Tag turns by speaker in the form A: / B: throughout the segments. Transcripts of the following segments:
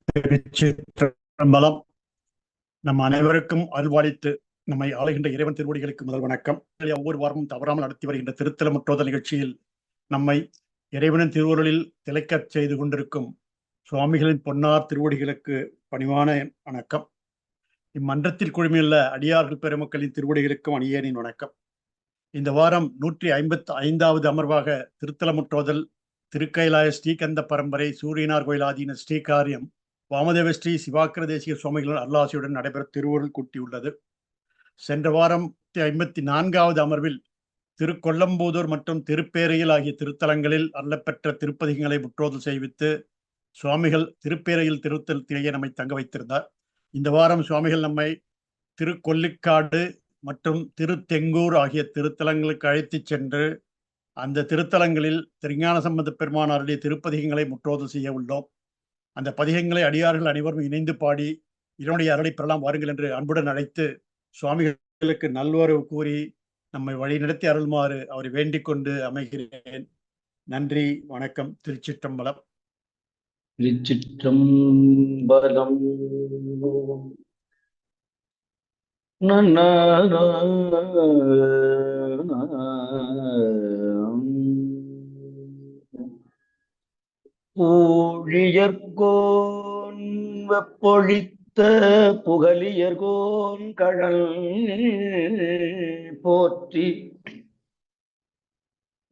A: திருச்சிற்றம்பலம். நம் அனைவருக்கும் அருள்வாளித்து நம்மை ஆளுகின்ற இறைவன் திருவடிகளுக்கு முதல் வணக்கம். ஒவ்வொரு வாரமும் தவறாமல் நடத்தி வருகின்ற திருத்தல முற்றோதல் நிகழ்ச்சியில் நம்மை இறைவனின் திருவுருளில் திளைக்கச் செய்து கொண்டிருக்கும் சுவாமிகளின் பொன்னார் திருவடிகளுக்கு பணிவான வணக்கம். இம்மன்றத்தில் குழுமியுள்ள அடியார்கள் பெருமக்களின் திருவடிகளுக்கும் அணியேனின் வணக்கம். இந்த வாரம் 155வது அமர்வாக திருத்தல முற்றோதல் திருக்கைலாய ஸ்ரீகந்த பரம்பரை சூரியனார் கோயில் ஆதீன ஸ்ரீகாரியம் வாமதேவ ஸ்ரீ சிவாக்கர தேசிக சுவாமிகள் அருளாசியுடன் நடைபெற திருவுருள் கூட்டியுள்ளது. சென்ற வாரம் 54வது அமர்வில் திருக்கொல்லம்பூதூர் மற்றும் திருப்பேரையில் ஆகிய திருத்தலங்களில் அருளப்பெற்ற திருப்பதிகங்களை முற்றோதல் செய்வித்து சுவாமிகள் திருப்பேரையில் திருத்தலத்திலேயே நம்மை தங்க வைத்திருந்தார். இந்த வாரம் சுவாமிகள் நம்மை திருக்கொல்லிக்காடு மற்றும் திருத்தெங்கூர் ஆகிய திருத்தலங்களுக்கு அழைத்துச் சென்று அந்த திருத்தலங்களில் திருஞான சம்பந்த பெருமானாருடைய திருப்பதிகங்களை முற்றோதல் செய்ய உள்ளோம். அந்த பதிகங்களை அடியார்கள் அனைவரும் இணைந்து பாடி இதனுடைய அருளை பெறலாம் வாருங்கள் என்று அன்புடன் அழைத்து சுவாமிகளுக்கு நல்வரவு கூறி நம்மை வழிநடத்தி அருள்மாறு அவரை வேண்டிக் கொண்டு அமைகிறேன். நன்றி, வணக்கம். திருச்சிற்றம்பலம்.
B: திருச்சிற்றம்பலம். ஊழியர்கோன் வெப்பொழித்த புகழியர்கோன் கடல் போற்றி.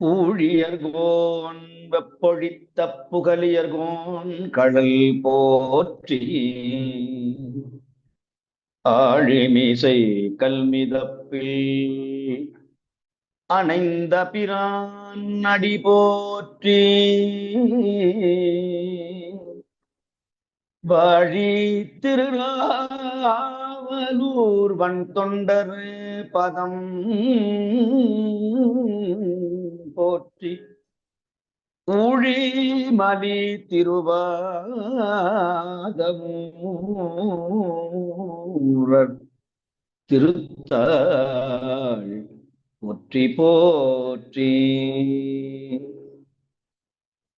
B: ஊழியர்கோன் வெப்பொழித்த புகழியர்கோன் கடல் போற்றி. ஆழிமிசை கல்மிதப்பில் அணைந்த பிரான் அடி போற்றி. வாழி திருநாவலூர் வன் தொண்டர் பதம் போற்றி. ஊழி மலி திருவாதமூர் திருத்தாள் போற்றி போற்றி.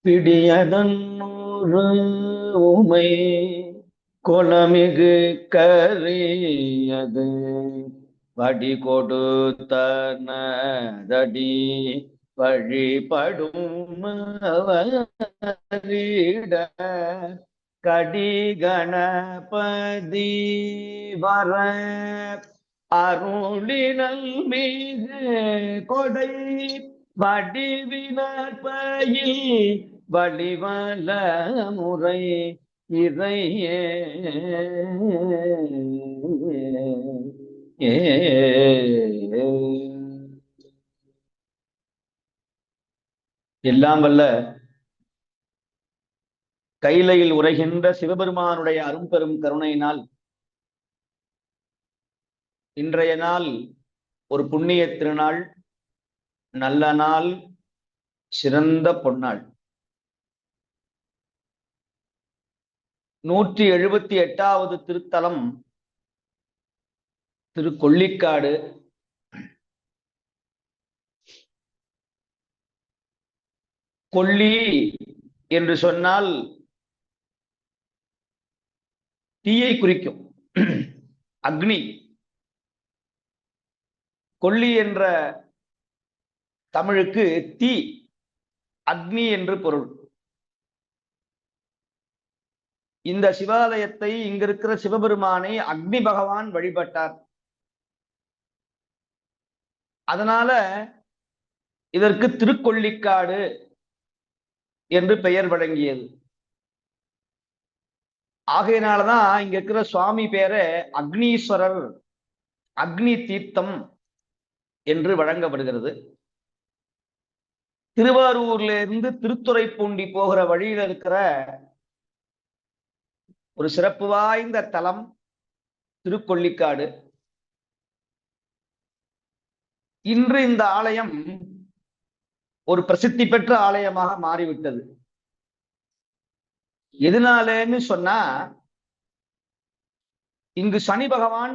B: பிடியதன் உமை கொலமிகு கரியது வடி கொடுத்தனதடி வழிபடும் கடி கணபதி வர அருளினல் மீது கொடை வடிவினற்பயில் வடிவல முறை இறையே. எல்லாம் வல்ல கைலையில் உரைகின்ற சிவபெருமானுடைய அரும்பெரும் கருணையினால் இன்றைய நாள் ஒரு புண்ணிய திருநாள், நல்ல நாள், சிறந்த பொன்னாள். 178வது திருத்தலம் திருக்கொல்லிக்காடு. கொல்லி என்று சொன்னால் தீயை குறிக்கும், அக்னி. கொல்லி என்ற தமிழுக்கு தீ, அக்னி என்று பொருள். இந்த சிவாலயத்தை, இங்க இருக்கிற சிவபெருமானை அக்னி பகவான் வழிபட்டார். அதனால இதற்கு திருக்கொல்லிக்காடு என்று பெயர் வழங்கியது. ஆகையினாலதான் இங்க இருக்கிற சுவாமி பேரை அக்னீஸ்வரர், அக்னி தீர்த்தம் என்று வழங்கப்படுகிறது. திருவாரூர்ல இருந்து திருத்துறைப்பூண்டி போகிற வழியில இருக்கிற ஒரு சிறப்பு வாய்ந்த தலம் திருக்கொல்லிக்காடு. இன்று இந்த ஆலயம் ஒரு பிரசித்தி பெற்ற ஆலயமாக மாறிவிட்டது. எதனாலேன்னு சொன்னா, இங்கு சனி பகவான்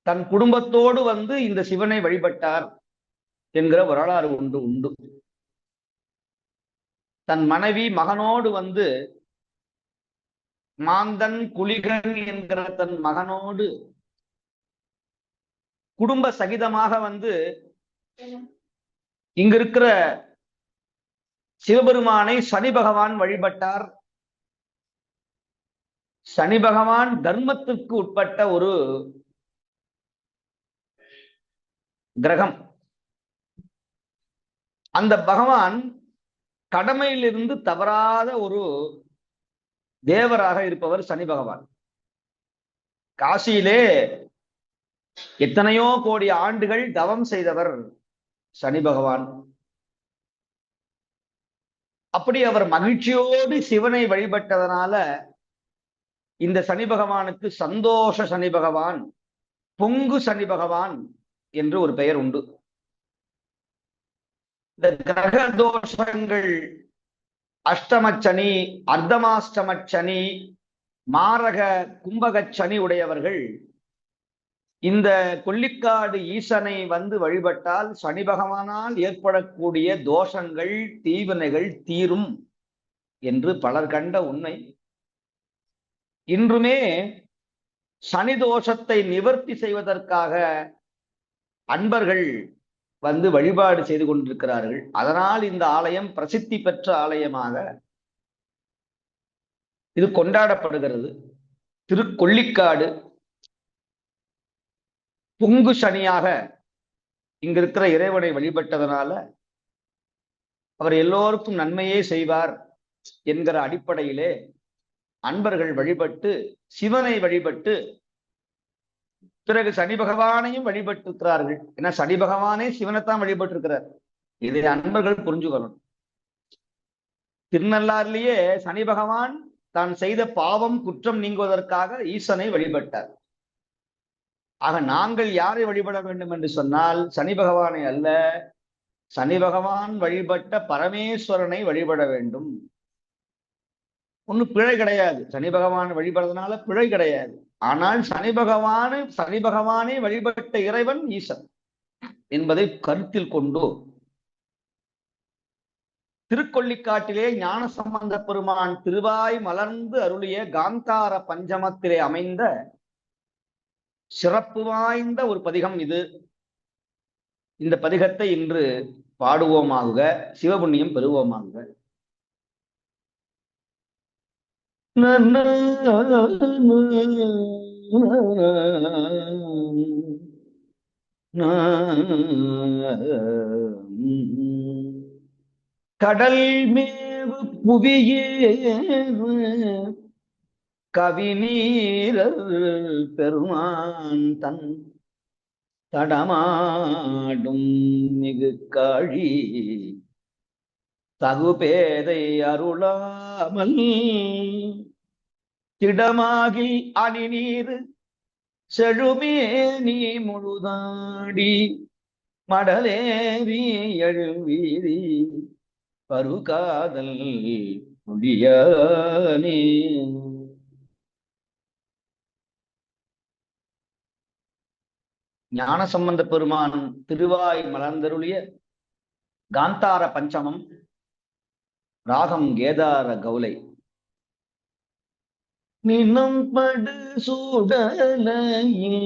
B: தன் குடும்பத்தோடு வந்து இந்த சிவனை வழிபட்டார் என்கிற வரலாறு உண்டு. தன் மனைவி மகனோடு வந்து மாந்தன் குளிகன் என்கிற தன் மகனோடு குடும்ப சகிதமாக வந்து இங்க இருக்கிற சிவபெருமானை சனி பகவான் வழிபட்டார். சனி பகவான் தர்மத்திற்கு உட்பட்ட ஒரு கிரகம். அந்த பகவான் கடமையிலிருந்து தவறாத ஒரு தேவராக இருப்பவர் சனி பகவான். காசியிலே எத்தனையோ கோடி ஆண்டுகள் தவம் செய்தவர் சனி பகவான். அப்படி அவர் மகிழ்ச்சியோடு சிவனை வழிபட்டதனால இந்த சனி பகவானுக்கு சந்தோஷ சனி பகவான், பொங்கு சனி பகவான் என்று ஒரு பெயர் உண்டு. இந்த கிரக தோஷங்கள் அஷ்டமச்சனி, அர்த்தமாஷ்டமச்சனி, மாரக கும்பகச்சனி உடையவர்கள் இந்த கொல்லிக்காடு ஈசனை வந்து வழிபட்டால் சனி பகவானால் ஏற்படக்கூடிய தோஷங்கள், தீவினைகள் தீரும் என்று பலர் கண்ட உண்மை. இன்றுமே சனி தோஷத்தை நிவர்த்தி செய்வதற்காக அன்பர்கள் வந்து வழிபாடு செய்து கொண்டிருக்கிறார்கள். அதனால் இந்த ஆலயம் பிரசித்தி பெற்ற ஆலயமாக இது கொண்டாடப்படுகிறது. திருக்கொல்லிக்காடு பொங்கு சனியாக இங்க இருக்கிற இறைவனை வழிபட்டதனால அவர் எல்லோருக்கும் நன்மையே செய்வார் என்கிற அடிப்படையிலே அன்பர்கள் வழிபட்டு சிவனை வழிபட்டு பிறகு சனி பகவானையும் வழிபட்டிருக்கிறார்கள். ஏன்னா சனி பகவானே சிவனைத்தான் வழிபட்டு இருக்கிறார். இதை அன்பர்கள் புரிஞ்சுக்கணும். திருநள்ளாறிலேயே சனி பகவான் தான் செய்த பாவம் குற்றம் நீங்குவதற்காக ஈசனை வழிபட்டார். ஆக நாங்கள் யாரை வழிபட வேண்டும் என்று சொன்னால் சனி பகவானை அல்ல, சனி பகவான் வழிபட்ட பரமேஸ்வரனை வழிபட வேண்டும். ஒன்னும் பிழை கிடையாது. சனி பகவான் வழிபடுறதுனால பிழை கிடையாது. ஆனால் சனி பகவானை வழிபட்ட இறைவன் ஈசன் என்பதை கருத்தில் கொண்டு திருக்கொல்லிக்காட்டிலே ஞானசம்பந்த பெருமான் திருவாய் மலர்ந்து அருளிய காந்தார பஞ்சமத்திலே அமைந்த சிறப்பு வாய்ந்த ஒரு பதிகம் இது. இந்த பதிகத்தை இன்று பாடுவோமாக, சிவபுண்ணியம் பெறுவோமாக. கடல் மேவு புவியே கவிநீரர் பெருமான் தன் தடமாடும் மிகு காழி தகுபேதை அருளாமல் திடமாகி அணிநீர் செழுமே நீ முழுதாடி மடலேவி எழுவீதி பருகாதல் முடியானே. ஞானசம்பந்த பெருமான் திருவாய் மலர்ந்தருளிய காந்தார பஞ்சமம், ராகம் கேதார கௌலை. நினம் படு சூடலையில்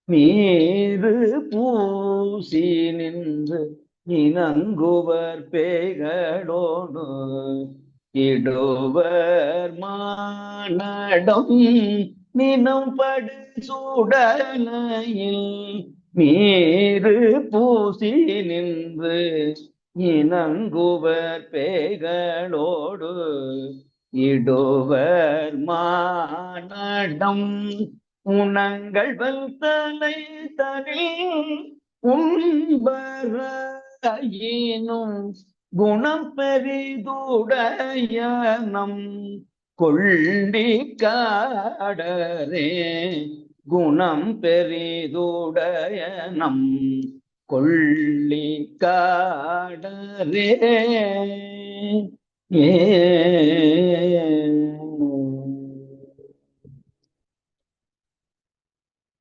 B: நீரு பூசி நின்று இனங்குவர் பேய்களோடு இடுவர் மானடம். நினம் படு சூடலையில் நீரு பூசி நின்று இனங்குவர் பேய்களோடு இடுவர் மானடம். உணங்கள் வல்தலை தனில் உண்பரையினும் குணம் பெரிதுடைய நம் கொள்ளிக்காடரே. குணம் பெரிதுடைய நம் கொள்ளிக்காடரே.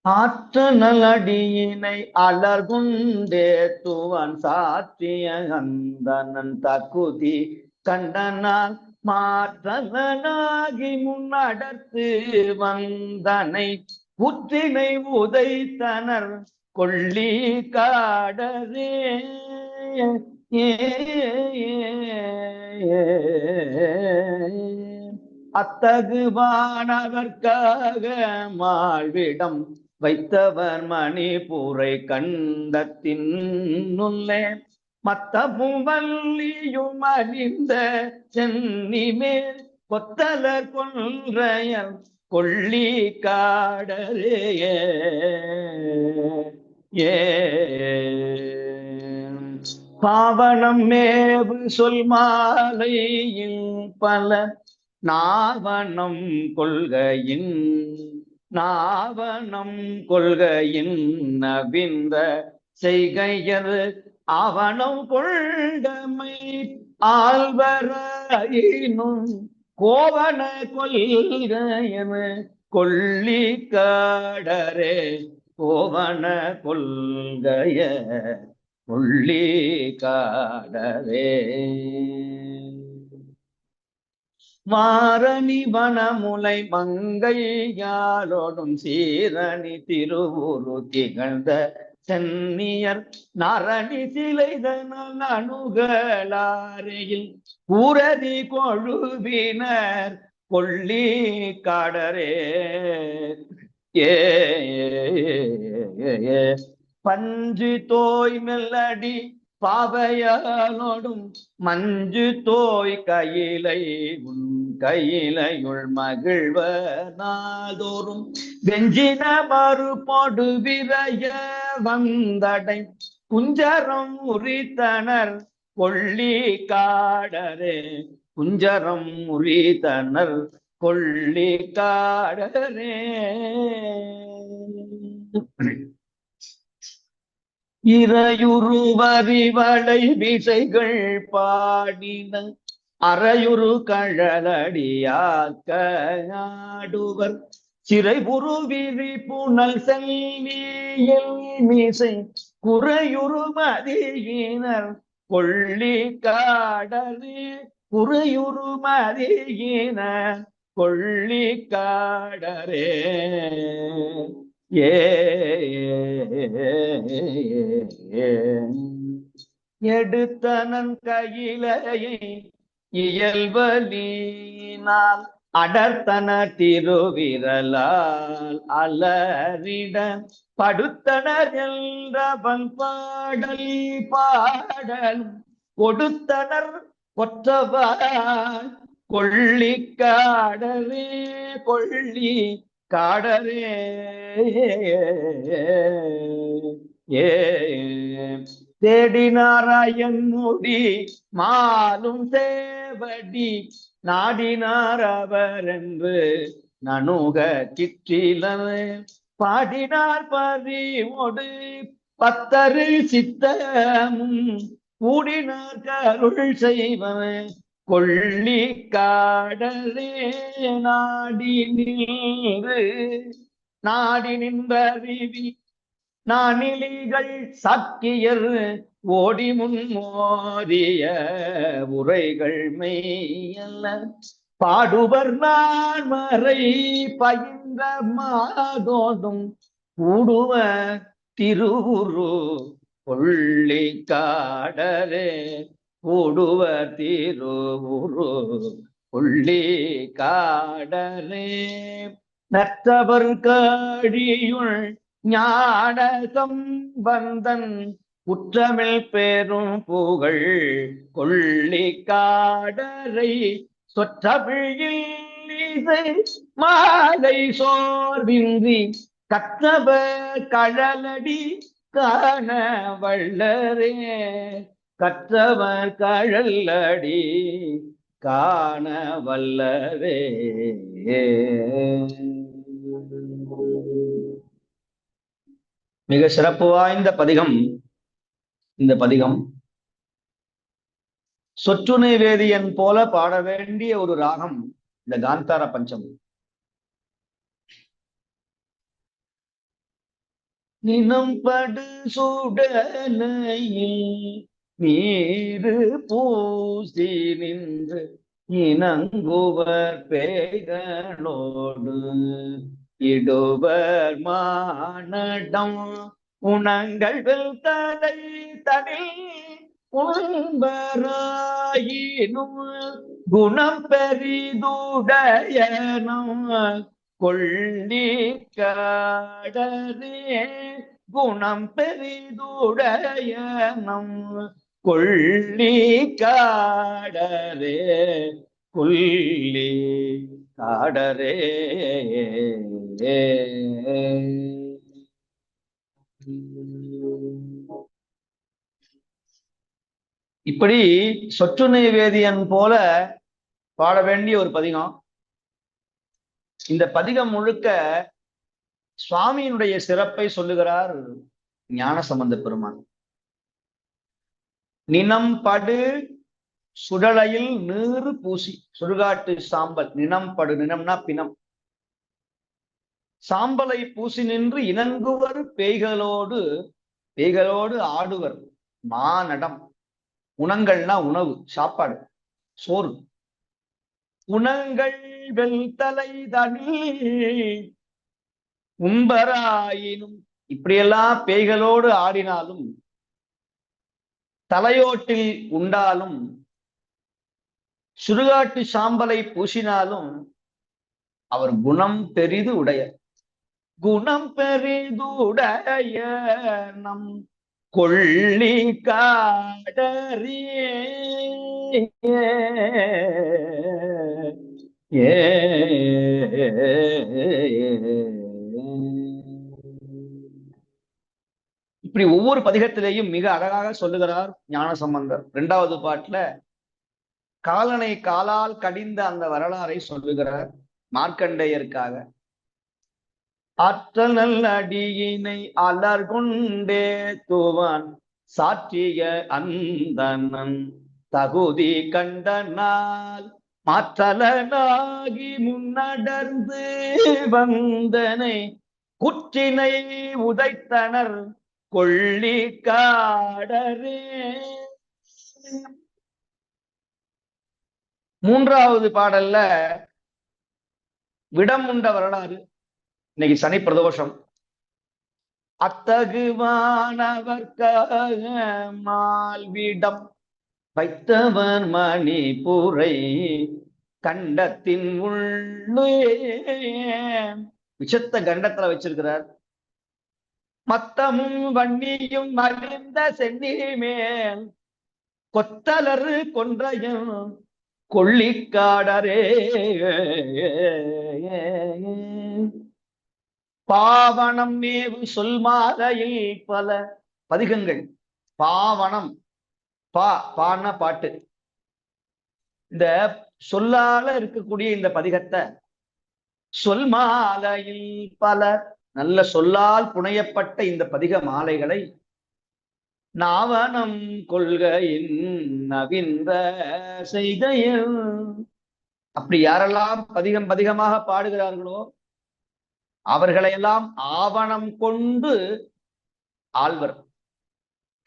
B: ஆற்றநல் அடியினை அலர்குண்டே துவன் சாற்றிய அந்தனன் தக்குதி கண்டனால் மாற்றவனாகி முன்னடர்த்து வந்தனை புற்றினை உதைத்தனர் கொள்ளி காடரே. அத்தகு வானவர்க்காக மாழ்விடம் வைத்தவர் மணிபூரை கண்டத்தின்னுள்ளே மத்தமும் வள்ளியும் அணிந்த சென்னிமேல் கொத்தலர் கொன்றையர் கொள்ளி காடரே. பாவனம் மேவு சொல் மாலையில் பல நாவனம் கொள்கையின் நவிந்த செய்கையர் அவனம் கொண்டமை ஆழ்வராயினும் கோவன கொள்கையர் கொள்ளி காடரே. கோவன கொள்கைய கொள்ளி காடரே. மாரணி வனமுலை மங்கையாளோடும் சீரணி திருவுரு திகழ்ந்த சென்னியர் நரணி சிலைதனல் அணுகலாரையில் ஊரதி கொழுவினர் கொள்ளி காடரே. பஞ்சு தோய் மெல்லடி பாவையாலோடும் மஞ்சு தோய் கையிலை உன் கையிலையுள் மகிழ்வர் நாள்தோறும் வெஞ்சின மறுபொடு விரைய வந்தடை குஞ்சரம் உரித்தனர் கொள்ளி காடரே. குஞ்சரம் உரித்தனர் கொள்ளி காடரே. இறையுரு வரிவளை விசைகள் பாடின அறையுரு கழலடியாக்க ஆடுவர் சிறைபுரு விரி புனல் செல்வியில் மீசை குறையுரு மதியினர் கொள்ளி காடரே. குறையுரு மதியினர் கொள்ளி காடரே. எடுத்தனன் கையிலையை இயல்வலினால் அடர்த்தன திருவிரலால் அலறிட படுத்தனர் என்றவன் பாடல் பாடல் கொடுத்தனர் கொற்றவாய் கொள்ளி காடரே. கொள்ளி காடரே. தேடினாராயன் முடி மாலும் சேவடி நாடினார் அவர் என்று நணுக கிற்றிலர் பாடினார் பறிவொடு பத்தரு சித்தமும் கூடினார் கருள் செய்வன் கொள்ளி காடரே. நாடி நின்றறிவி நானிலிகள் சாக்கியர் ஓடி முன் மோதிய உரைகள் மெய்யல்ல பாடுவர் நான் மறை பயின்ற மாதோடும் கூடுவ திருவுரு கொள்ளி காடரே. கூடுவ திருவுரு கொள்ளி காடரே. நற்றவர் காழியுள் ஞான சம்பந்தன் குற்றமில் பெரும் புகழ் கொள்ளி காடரை சொற்றமிழில் இசை மாலை சோர்வின்றி கற்றவர் கழலடி காண வல்லரே. கற்றவர் கழலடி காண வல்லரே. மிக சிறப்பு வாய்ந்த பதிகம் இந்த பதிகம். சொற்றுணை வேதியன் போல பாட வேண்டிய ஒரு ராகம் இந்த காந்தார பஞ்சமி. நினம்படு சுடலையில் நீரு பூசி நின்று இனங்குவர் பேய்களோடு இடுவர் மானடம் உணங்கள் தலை தனில் உண்பராயினும் குணம் பெரிதுடையனும் கொள்ளி காடரே குணம் பெரிதுடையனும் கொள்ளி காடரே கொள்ளி காடரே. இப்படி சொற்றுணை வேதியன் போல பாட வேண்டிய ஒரு பதிகம். இந்த பதிகம் முழுக்க சுவாமியினுடைய சிறப்பை சொல்லுகிறார் ஞானசம்பந்த பெருமான். நினம் படு சுடலையில் நீறு பூசி, சுடுகாட்டு சாம்பல், நினம் படு, நினம்னா பிணம், சாம்பலை பூசி நின்று இணங்குவர் பேய்களோடு, பேய்களோடு ஆடுவர் மானடம், உணங்கள்னா உணவு, சாப்பாடு, சோறு, உணங்கள் வெல்தலை தனி உம்பராயினும், இப்படியெல்லாம் பேய்களோடு ஆடினாலும் தலையோட்டில் உண்டாலும் சுடுகாட்டு சாம்பலை பூசினாலும் அவர் குணம் பெரிது உடைய, குணம் பெரிதுடைய நம் கொள்ளி காடறியே. இப்படி ஒவ்வொரு பதிகத்திலேயும் மிக அழகாக சொல்லுகிறார் ஞானசம்பந்தர். இரண்டாவது பாட்டுல காலனை காலால் கடிந்த அந்த வரலாறை சொல்லுகிறார் மார்க்கண்டேயருக்காக. ஆற்றல் அடியினை அலர் கொண்டே துவான் சாற்றிய அந்தனன் தகுதி கண்டனால் மாற்றலனாகி முன்னடர்ந்து வந்தனை குற்றினை உதைத்தனர் கொள்ளி காடரே. மூன்றாவது பாடல்ல விடம் உண்ட வரலாறு. இன்னைக்கு சனி பிரதோஷம். அத்தகுவானவர்க்காக மால்விடம் வைத்தவர் மணிபுரை கண்டத்தின் உள்ளே, விஷத்த கண்டத்துல வச்சிருக்கிறார். மத்தமும் வன்னியும் மலிந்த சென்னி மேல் கொத்தலரு கொன்றையும் கொள்ளிக்காடரே. பாவனம் மேவு சொல் மாலையில் பல பதிகங்கள். பாவனம், பான பாட்டு, இந்த சொல்லால இருக்கக்கூடிய இந்த பதிகத்தை சொல் மாலையில் பல நல்ல சொல்லால் புனையப்பட்ட இந்த பதிக மாலைகளை நாவனம் கொள்கையின் நவின்ற செய்கையில், அப்படி யாரெல்லாம் பதிகம் பதிகமாக பாடுகிறார்களோ அவர்களையெல்லாம் ஆவணம் கொண்டு ஆழ்வர்,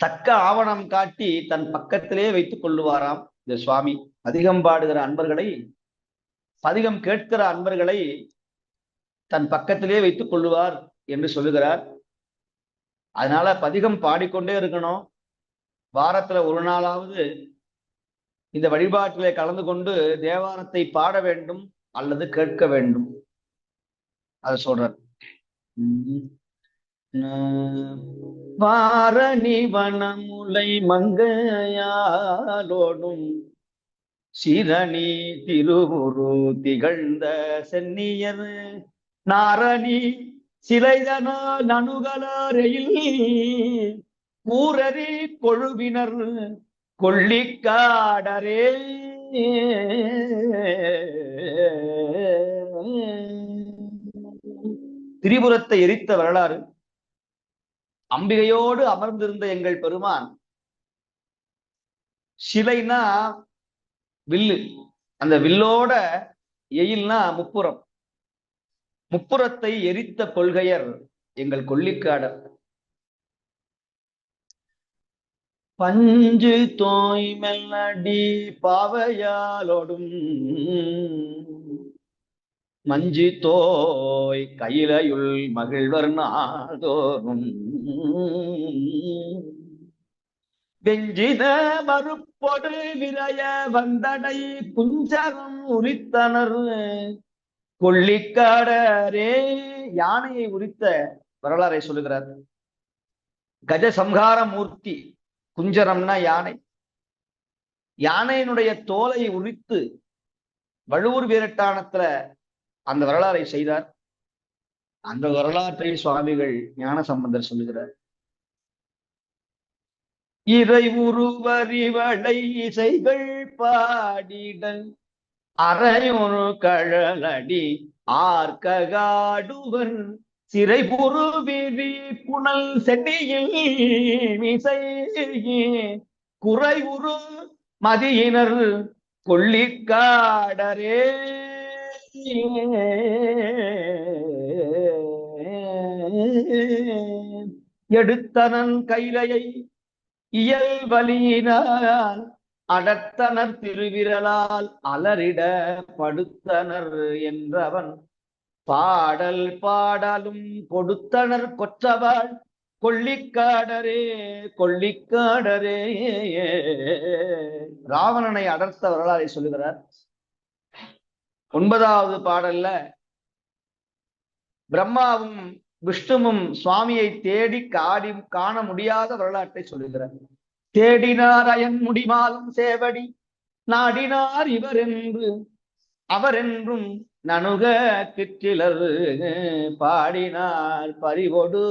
B: தக்க ஆவணம் காட்டி தன் பக்கத்திலே வைத்துக் கொள்ளுவாராம் இந்த சுவாமி. பதிகம் பாடுகிற அன்பர்களை, பதிகம் கேட்கிற அன்பர்களை தன் பக்கத்திலே வைத்துக் கொள்ளுவார் என்று சொல்லுகிறார். அதனால பதிகம் பாடிக்கொண்டே இருக்கணும். வாரத்துல ஒரு நாளாவது இந்த வழிபாட்டிலே கலந்து கொண்டு தேவாரத்தை பாட வேண்டும் அல்லது கேட்க வேண்டும். அது சொல்றார். வாரணி வனமுலை மங்கையாலோடும் சிரணி திருவுரு திகழ்ந்த சென்னியர் நாரணி சிலைதன நனுகலாரையில் கூரறி கொழுவினர் கொள்ளிக்காடரே. திரிபுரத்தை எரித்த வரலாறு. அம்பிகையோடு அமர்ந்திருந்த எங்கள் பெருமான், சிலைனா வில்லு, அந்த வில்லோட எயில்னா முப்புறம், முப்புறத்தை எரித்த கொள்கையர் எங்கள் கொள்ளிக்காடர். பஞ்சு தோய் மெல்லடி பாவையாலோடும் மஞ்சு தோய் கையிலையுள் மகிழ்வர் நாள்தோறும் வெஞ்சின மறுப்பொடு விரைய வந்தடை குஞ்சரம் உரித்தனர் கொள்ளிக்காடரே. யானையை உரித்த வரலாறை சொல்லுகிறார். கஜ சம்ஹார மூர்த்தி. குஞ்சரம்னா யானை. யானையினுடைய தோலை உரித்து வழுவூர் வீரட்டானத்துல அந்த வரலாறை செய்தார். அந்த வரலாற்றை சுவாமிகள் ஞான சம்பந்தர் சொல்லுகிறார். இறை உருவறிவளை இசைகள் பாடிடல் அரையொரு கழலடி ஆர்ககாடுவன் சிறை புருவிரி புனல் செடியில் மிசையே குறை உரு மதியினர் கொள்ளிக்காடரே. எடுத்தனன் கைலையை இயல் வலியினால் அடர்த்தனர் திருவிரலால் அலரிட படுத்தனர் என்றவன் பாடல் பாடலும் கொடுத்தனர் கொற்றவாள் கொள்ளிக்காடரே கொள்ளிக்காடரே. ராவணனை அடர்த்த வரலாறை சொல்லுகிறார். 9வது பாடல்ல பிரம்மாவும் விஷ்ணுவும் சுவாமியை தேடி காண முடியாத வரலாற்றை சொல்லுகிறார். தேடினார் அயன் முடிமாலும் சேவடி நாடினார் இவர் என்று அவரென்றும் நணுக கிற்றிலர் பாடினார் பறிவொடு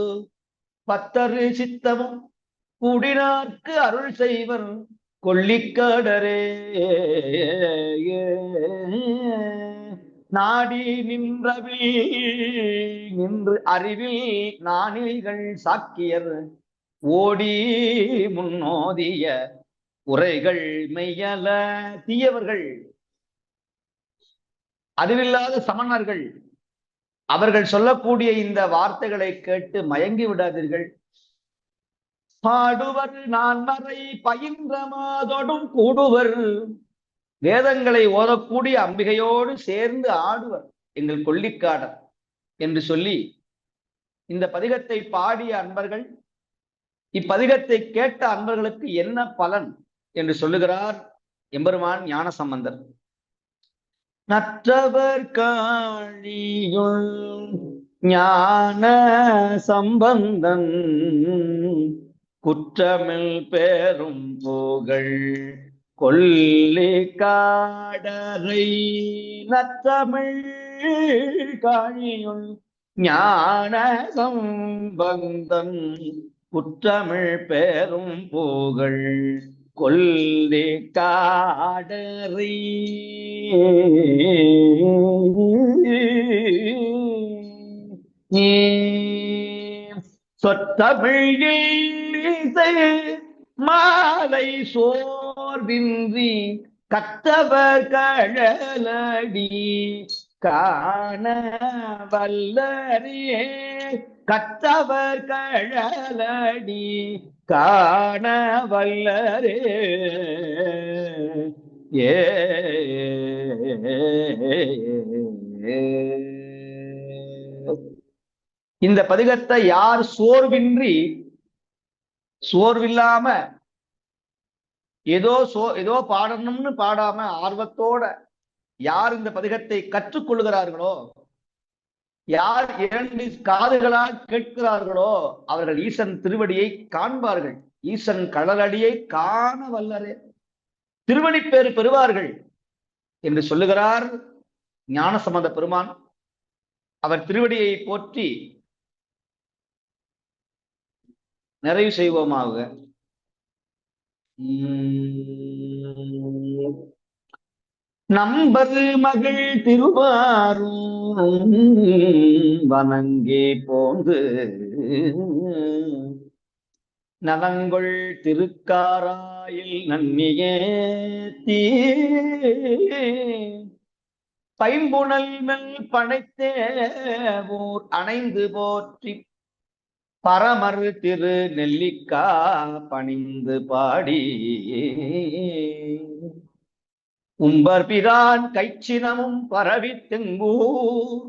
B: பத்தரு சித்தமும் கூடினார்க்கு அருள் செய்வர் கொள்ளிக்காடரே. நாடி நின்றவில் நின்று அறிவில் நாணில்கள் சாக்கியர் ஓடி முன்னோதிய உரைகள் மெய்யல. தீயவர்கள், அறிவில்லாத சமணர்கள் அவர்கள் சொல்லக்கூடிய இந்த வார்த்தைகளை கேட்டு மயங்கி விடாதீர்கள். பாடுவர் நான்மறை பயின்ற மாதோடும் கூடுவர். வேதங்களை ஓதக்கூடிய அம்பிகையோடு சேர்ந்து ஆடுவர் எங்கள் கொள்ளிக்காடர் என்று சொல்லி இந்த பதிகத்தை பாடிய அன்பர்கள், இப்பதிகத்தை கேட்ட அன்பர்களுக்கு என்ன பலன் என்று சொல்லுகிறார் எம்பெருமான் ஞான சம்பந்தர். நற்றவர் காழியுள் ஞான சம்பந்தன் குற்றமில் பேரும் புகழ் கொள்ளிக்காடரை. நற்றமிழ் காழியுள் ஞான சம்பந்தன் குற்றமிழ் பேரும் புகழ் கொள்ளிக்காடரை. சொற்றமிழில் மாலை சோர்வின்றி கத்தவர் கழலடி காண வல்லரே. கத்தவர் கழலடி காண வல்லரே. ஏ இந்த பதிகத்தை யார் சோர்வில்லாம ஏதோ பாடணும்னு பாடாம ஆர்வத்தோட யார் இந்த பதிகத்தை கற்றுக்கொள்கிறார்களோ, யார் 2 காதுகளால் கேட்கிறார்களோ அவர்கள் ஈசன் திருவடியை காண்பார்கள். ஈசன் கடலடியை காண வல்லரே, திருவடி பேறு பெறுவார்கள் என்று சொல்லுகிறார் ஞானசம்பந்த பெருமான். அவர் திருவடியை போற்றி நிறைவு செய்வோமாக. நம்பது மகள் திருவாரும் வணங்கே போந்து நலங்கொள் திருக்காராயில் நன்னியே தீ பைம்புணல் மெல் பனைத்தே ஊர் அணைந்து போற்றி பரமரு திரு நெல்லிக்கா பணிந்து பாடி உம்பர் பிரான் கைச்சினமும் பரவி தெங்கூர்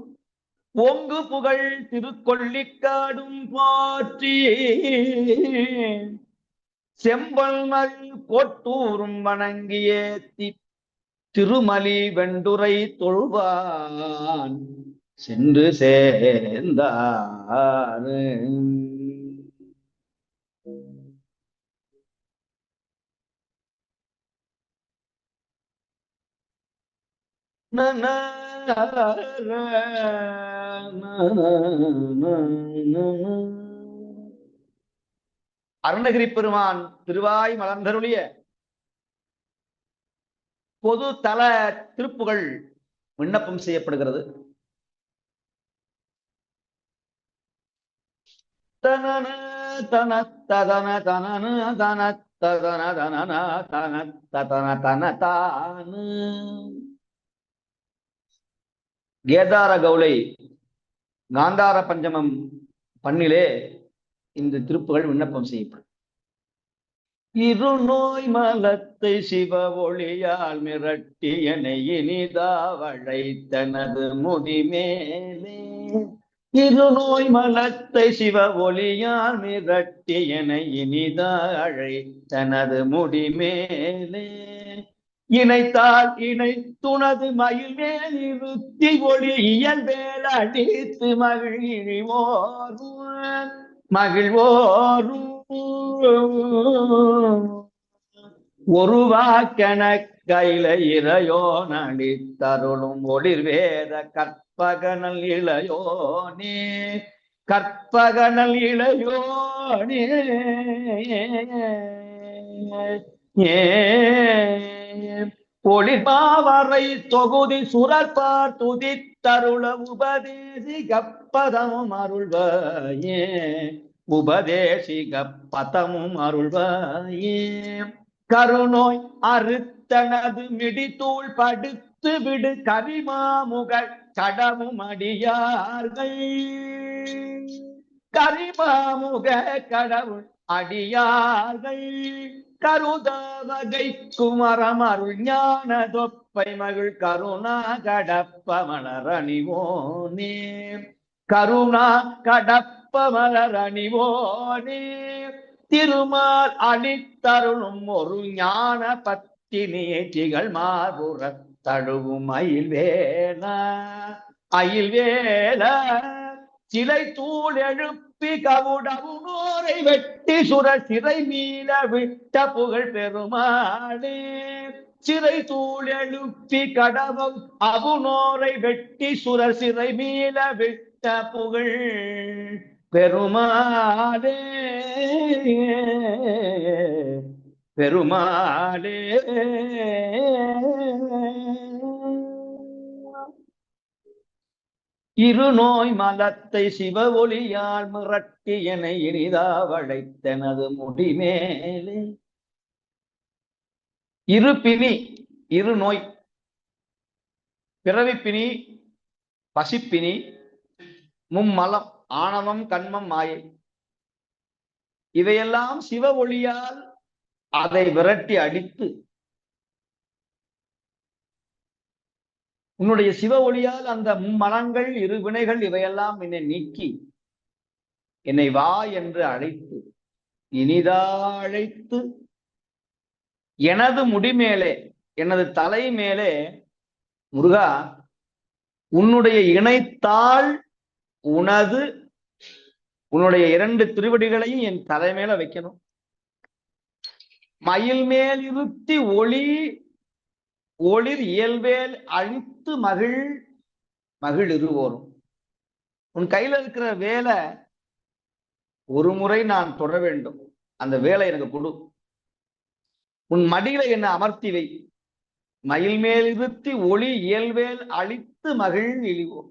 B: ஓங்கு புகழ் திருக்கொள்ளிக்காடும் போற்றி செம்பல்மல் கோட்டூரும் வணங்கியேத்தி திருமலி வெண்டுரை தொழுவான் சென்று சேர்ந்தார். அருணகிரி பெருமான் திருவாய் மலர்ந்தருளிய பொது தல திருப்புகள் விண்ணப்பம் செய்யப்படுகிறது. தனன தன ததன தனன தன ததன தனன தன ததன தன தானு. கேதார கௌளை காந்தார பஞ்சமம் பண்ணிலே இந்த திருப்புகள் விண்ணப்பம் செய்யப்படும். இருநோய் மலத்தை சிவ ஒளியால் மிரட்டியனை இனிதாவழைத்தனது முடிமேலே. இருநோய் மலத்தை சிவ ஒளியால் மிரட்டியனை இனிதாழைத்தனது முடிமேலே. இணைத்தால் இணை துணது மயில் மேல் இருத்தி ஒளி இயல்பேல் அடித்து மகிழ்வோரும் ஒருவாக்கென கையில இறையோ நடித்தருளும் ஒளிர் வேத கற்பகனல் இளையோனே. கற்பகனல் இளையோனே ஒளிர்பாவரை தொகுதி சுரற்பார் துதித்தருள உபதேசி கப்பதமும் அருள்வாயே. உபதேசிக பதமும் அருள்வாயே. கருநோய் அறுத்தனது மிடித்தூள் படுத்து விடு கரிமாமுக கடமும் அடியார்கள். கரிமாமுக கடவுள் அடியார்கள் கருதவகை குமரம் அருள் ஞான தொப்பை மகிழ் கருணா கடப்ப மலரணிவோனே. கருணா கடப்ப மலரணிவோனே. திருமால் அணித்தருளும் ஒரு ஞான பத்தினி திகழ் மார்புற தழுவும் அயில்வேலா. அயில்வேல சிலை தூள் எழுப்பி கவுடவுனோரை வெட்டி சுர சிறை மீள விட்ட புகழ் பெருமாளே. சிறை தூள் எழுப்பி கடவும் அவுனோரை வெட்டி சுர சிறை மீள விட்ட புகழ் பெருமாளே. பெருமாளே இருநோய் மலத்தை சிவ ஒளியால் மிரட்டி என இனிதாவழைத்தனது முடிமேலே. இருபிணி இருநோய் பிறவிப்பினி பசிப்பினி மும்மலம் ஆணவம் கண்மம் மாயை இவையெல்லாம் சிவ ஒளியால் அதை விரட்டி அடித்து உன்னுடைய சிவ ஒளியால் அந்த மும்மலங்கள் இரு வினைகள் இவையெல்லாம் என்னை நீக்கி என்னை வா என்று அழைத்து இனிதா அழைத்து எனது முடிமேலே எனது தலை மேலே முருகா உன்னுடைய இணைத்தாள் உன்னுடைய இரண்டு திருவடிகளையும் என் தலைமையில வைக்கணும். மயில் மேல் இருத்தி ஒளிர் இயல்வேல் அழித்து மகிழ் இருவோரும். உன் கையில இருக்கிற வேலை ஒரு முறை நான் தொட வேண்டும். அந்த வேலை எனக்கு கொடு. உன் மடியில என்ன அமர்த்தி வை. மயில் மேல் இருத்தி ஒளி இயல்வேல் அழித்து மகிழ் இழிவோம்.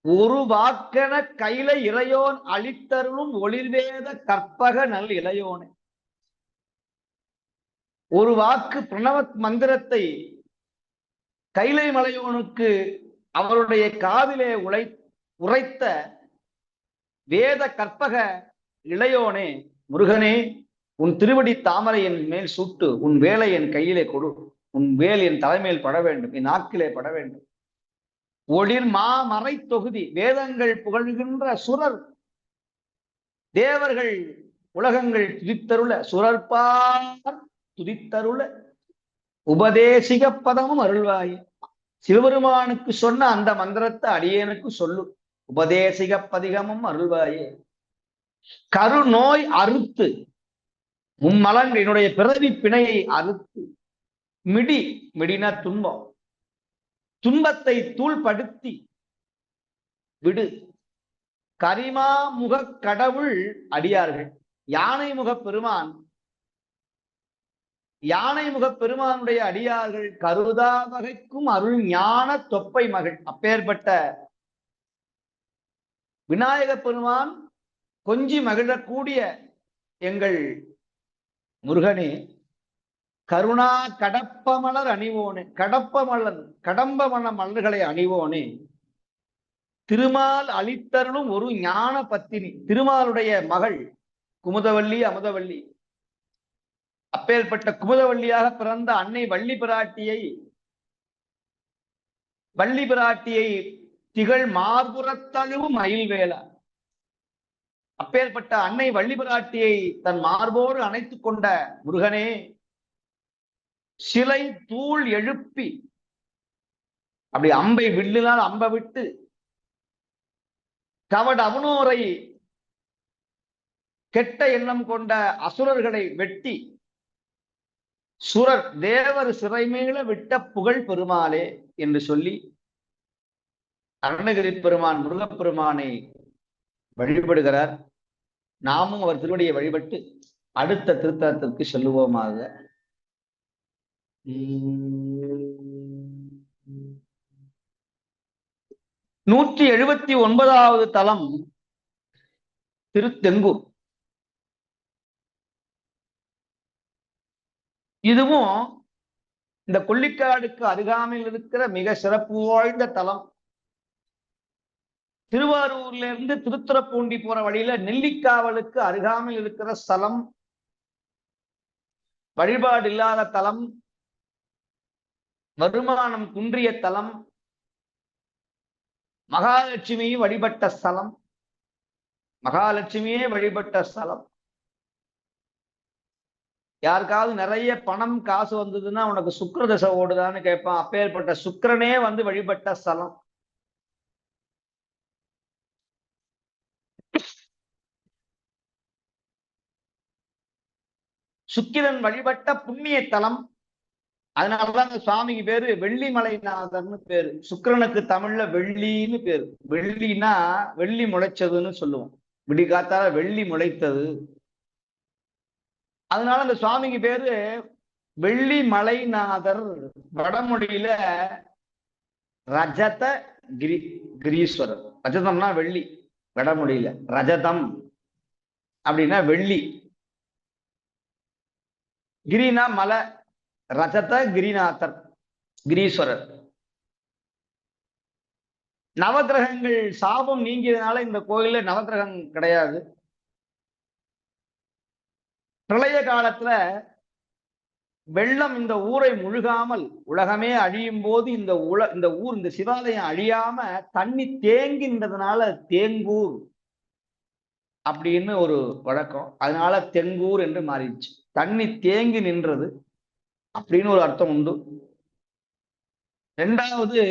B: ஒரு வாக்கென கையில இறையோன் அளித்தருளும் ஒளிர்வேத கற்பக நல் இளையோனே. ஒரு வாக்கு பிரணவ மந்திரத்தை கைலை மலையோனுக்கு அவருடைய காதிலே உரைத்த வேத கற்பக இளையோனே முருகனே, உன் திருவடி தாமரை என் மேல் சூட்டு, உன் வேலை என் கையிலே கொடு, உன் வேல் என் தலைமையில் பட வேண்டும், என் நாக்கிலே பட வேண்டும். ஒளிர் மாமறை தொகுதி, வேதங்கள் புகழ்கின்ற சுரர் தேவர்கள் உலகங்கள் துதித்தருள, சுரற்பார் துதித்தருள, உபதேசிக பதமும் அருள்வாய். சிவபெருமானுக்கு சொன்ன அந்த மந்திரத்தை அடியேனுக்கு சொல்லு, உபதேசிக பதிகமும் அருள்வாயே. கருநோய் அறுத்து, மும்மலங்கள் என்னுடைய பிறவி பிணையை அறுத்து, மிடின துன்பம், துன்பத்தை தூள்படுத்தி விடு. கரிமா முக கடவுள் அடியார்கள், யானை முக பெருமான், யானை முக பெருமானுடைய அடியார்கள் கருதா வகைக்கும் அருள் ஞான தொப்பை மகள். அப்பேற்பட்ட விநாயக பெருமான் கொஞ்சி மகிழக்கூடிய எங்கள் முருகனே, கருணா கடப்பமலர் அணிவோனே, கடம்ப மலர்களை அணிவோனே, திருமால் அளித்தருளும் ஒரு ஞான பத்தினி, திருமாலுடைய மகள் குமுதவல்லி அமுதவல்லி. அப்பேற்பட்ட குமுதவல்லியாக பிறந்த அன்னை வள்ளி பிராட்டியை திகழ் மார்புறத்தழுவும் மயில்வேலா. அப்பேற்பட்ட அன்னை வள்ளி பிராட்டியை தன் மார்போடு அணைத்துக் கொண்ட முருகனே, சிலை தூள் எழுப்பி அப்படி அம்பை வில்லினால் அம்ப விட்டு, கவட அவனோரை கெட்ட எண்ணம் கொண்ட அசுரர்களை வெட்டி, சுரர் தேவர் சிறைமீள விட்ட புகழ் பெருமாளே என்று சொல்லி அருணகிரி பெருமான் முருகப்பெருமானை வழிபடுகிறார். நாமும் அவர் திருவடியை வழிபட்டு அடுத்த திருத்தலத்திற்கு செல்லுவோமாக. 179வது தலம் திருத்தெங்கூர். இதுவும் இந்த கொள்ளிக்காடுக்கு அருகாமையில் இருக்கிற மிக சிறப்பு வாய்ந்த தலம். திருவாரூர்ல இருந்து திருத்துறைப்பூண்டி போற வழியில நெல்லிக்காவலுக்கு அருகாமையில் இருக்கிற ஸ்தலம், வழிபாடு இல்லாத தலம், வருமானம் குன்றிய தலம், மகாலட்சுமியை வழிபட்ட ஸ்தலம், மகாலட்சுமியே வழிபட்ட ஸ்தலம். யாருக்காவது நிறைய பணம் காசு வந்ததுன்னா உனக்கு சுக்கிர தசை ஓடுதான்னு கேட்பான். அப்பேற்பட்ட சுக்கிரனே வந்து வழிபட்ட ஸ்தலம். சுக்கிரன் வழிபட்ட புண்ணிய தலம். அதனாலதான் அந்த சுவாமிக்கு பேரு வெள்ளிமலைநாதர்னு பேரு. சுக்கிரனுக்கு தமிழ்ல வெள்ளின்னு பேரு. வெள்ளினா வெள்ளி முளைச்சதுன்னு சொல்லுவோம். விடிகாத்தால வெள்ளி முளைத்தது. அதனால அந்த சுவாமிக்கு பேரு வெள்ளி மலைநாதர். வடமொழியில ரஜத கிரீஸ்வரர். ரஜதம்னா வெள்ளி. வடமொழியில ரஜதம் அப்படின்னா வெள்ளி. கிரினா மலை. ரஜத கிரிநாதர், கிரீஸ்வரர். நவகிரகங்கள் சாபம் நீங்கியதுனால இந்த கோயில்ல நவகிரகம் கிடையாது. பிரளய காலத்துல வெள்ளம் இந்த ஊரை முழுகாமல் உலகமே அழியும் போது இந்த சிவாலயம் அழியாம தண்ணி தேங்கின்றதுனால தேங்கூர் அப்படின்னு ஒரு வழக்கம். அதனால தெங்கூர் என்று மாறிடுச்சு. தண்ணி தேங்கி நின்றது அப்படின்னு ஒரு அர்த்தம் உண்டு. இரண்டாவது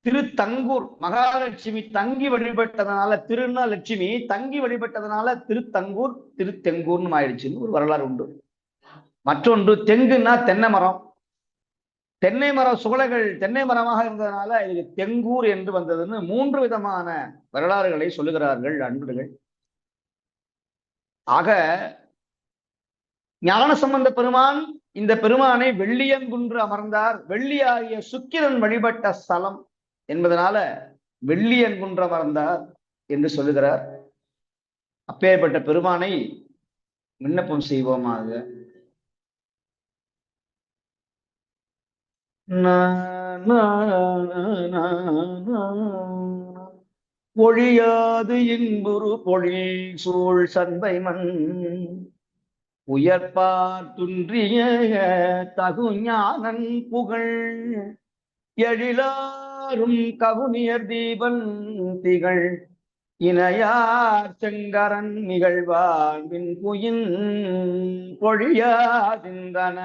B: திருத்தங்கூர், மகாலட்சுமி தங்கி வழிபட்டதனால, திருன்னா லட்சுமி தங்கி வழிபட்டதனால திருத்தங்கூர் திருத்தெங்கூர்னு ஆயிடுச்சுன்னு ஒரு வரலாறு உண்டு. மற்றொன்று தெங்குன்னா தென்னை மரம். தென்னை மரம் சுவலைகள் தென்னை மரமாக இருந்ததுனால இது தெங்கூர் என்று வந்ததுன்னு 3 விதமான வரலாறுகளை சொல்லுகிறார்கள் அன்பர்கள். ஆக ஞானசம்பந்த பெருமான் இந்த பெருமானை வெள்ளியங்குன்று அமர்ந்தார். வெள்ளியாகிய சுக்கிரன் வழிபட்ட ஸ்தலம் என்பதனால வெள்ளியங்குன்று அமர்ந்தார் என்று சொல்லுகிறார். அப்பேற்பட்ட பெருமானை விண்ணப்பம் செய்வோமாக. ஒழியாது இன்புறு பொழில் சூழ் சந்தை மண் உயர்பார் துன்றிய தகுஞானன் புகழ் எழிலாரும் கவுனியர் தீபன் திகழ் இணையார் செங்கரன் நிகழ்வாழ்வின் புயின் பொழியாதின்றன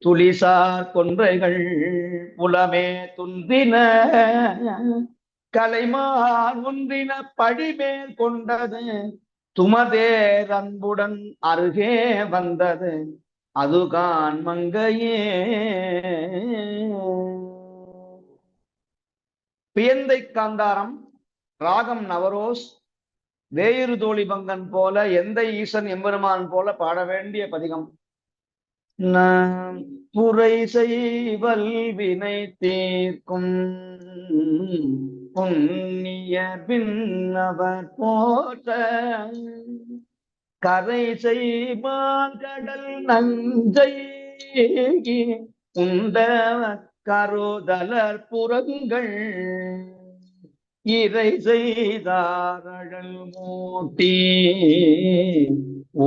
B: துளிசார் கொன்றைகள் புலமே துன்றின கலைமான் ஒன்றின படிமேல் கொண்டது துமதேர் அன்புடன் அருகே வந்தது அதுகான் மங்கையே. பியந்தை காந்தாரம், ராகம் நவரோஸ். வேயிறு தோழி பங்கன் போல எந்த ஈசன் எம்பெருமான் போல பாட வேண்டிய பதிகம். புரை செய்வல் வினை தீர்க்கும் புண்ணிய பின்னவர் போற்ற கரை செய்வான் கடல் நஞ்சை உண்ட கருதலர் புறங்கள் இறை செய்தாரழல் மூட்டி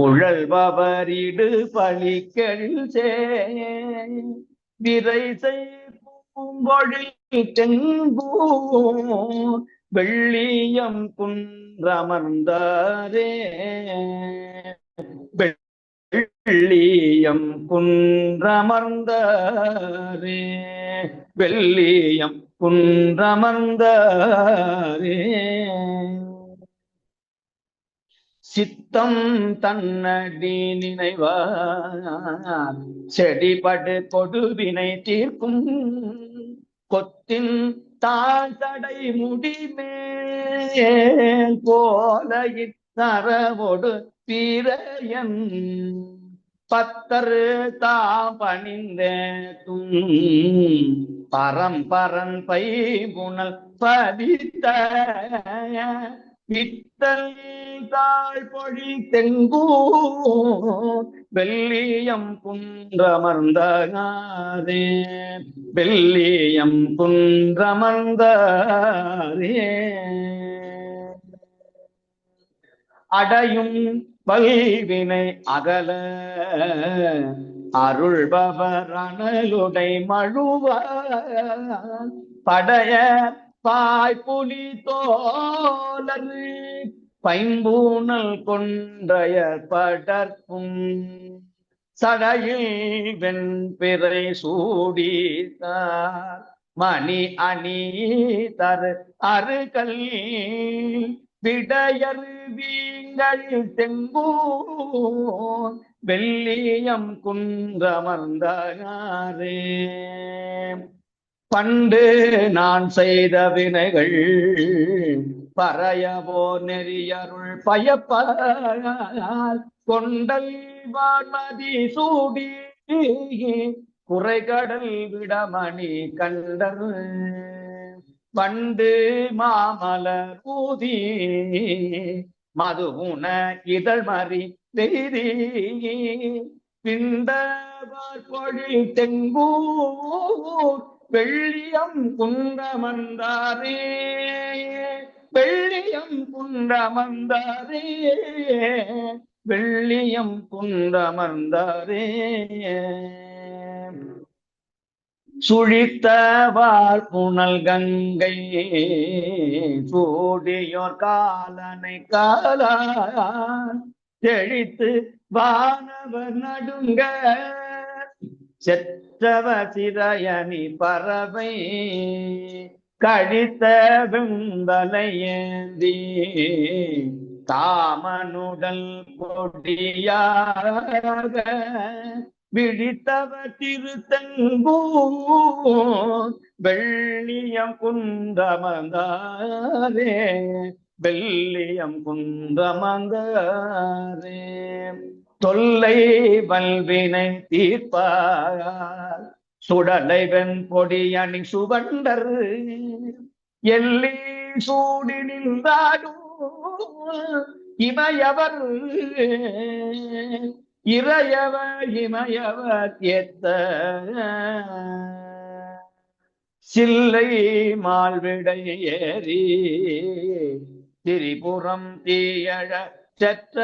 B: உழல்பவரிடு பழிகள் விரை செய்பொழில் தென்பூ வெள்ளியம் குன்றமர்ந்தாரே வெள்ளியம் குன்றமர்ந்தாரே வெள்ளியம் குன்றமர்ந்தாரே. சித்தம் தன்னடி நினைவார் செடிபடு கொடுவினை தீர்க்கும் கொத்தின் தாழ்தடை முடிமேல் போல இத்தரவோடு பிறையன் பத்தரு தாம் பணிந்தேத்தும் பரம்பரன் பைபுணல் பதித்த வித்தல் தாழ் பொழி தெங்கூ வெள்ளியம் குன்றமர்ந்தாரே வெள்ளியம் குன்றமர்ந்தாரே. அடையும் பல்வினை அகல அருள்பவர் அனலுடை மழுவார் படைய பாய்புலி தோலர் பைம்பூனல் கொன்றைய படர்க்கும் சடையில் வெண்பிறை சூடித்தார் மணி அணி தரு அருகல் விடையர் வீங்கள் தெங்கூ வெள்ளியம் குன்றமர்ந்தாரே. பண்டு நான் செய்த வினைகள் பறையவோ நெறியருள் பயப்பார் கொண்டல் வான்மதி சூடி குறைகடல் விடமணி கண்டர் பண்டு மாமலர் ஊதி மது உண இதழ் மறி வெய்தி பிண்டவர் பொழில் தெங்கூர் வெள்ளியம் குன்றமர்ந்தாரே வெள்ளியம் குன்றமர்ந்தாரே வெள்ளியம் குன்றமர்ந்தாரே. சுழித்தவார் புனல் கங்கை சூடியோர் காலனை காலான் செழித்து வானவர் நடுங்க செற்றவ சிறையணி பறவை கழித்த வெம்பலையேந்தி தாமனுடல் கொடியாக விழித்தவ திருத்தங்கூர் வெள்ளியம் குன்றமர்ந்தாரே வெள்ளியம் குன்றமர்ந்தாரே. தொல்லை வல்வினை தீர்ப்பார் சுடலை வெண்பொடி அணி சுவண்டர் எல்லி சூடி நின்றாடும் இமையவர் இறையவர் இமையவர் ஏத்த சில்லை மால்விடை ஏறி திரிபுரம் தீயழ செற்ற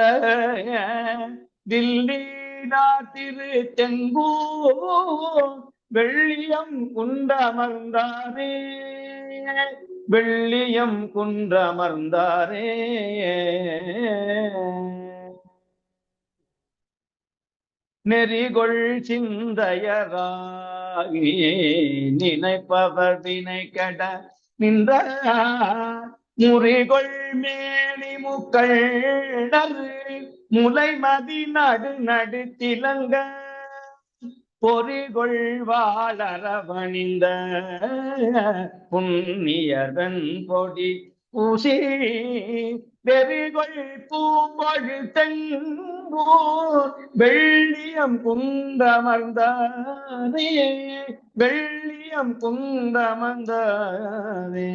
B: தில்லி நாட்டிரு தெங்கூ வெள்ளியம் குண்டமர்ந்தாரே வெள்ளியம் குன்றமர்ந்தாரே. நெறிகொள் சிந்தையராகி நினைப்பவர் வினை கெட நின்ற முறிகொள் மேனி முக்கள் முலைமதி நடு நடு திலங்க பொறிகொள் வாழறவணிந்த புண்ணியவன் பொடி பூசி வெறிகொள் பூம்பொழு தெங்கூர் வெள்ளியம் குந்தமர்ந்தாரே வெள்ளியம் குந்தமர்ந்தாரே.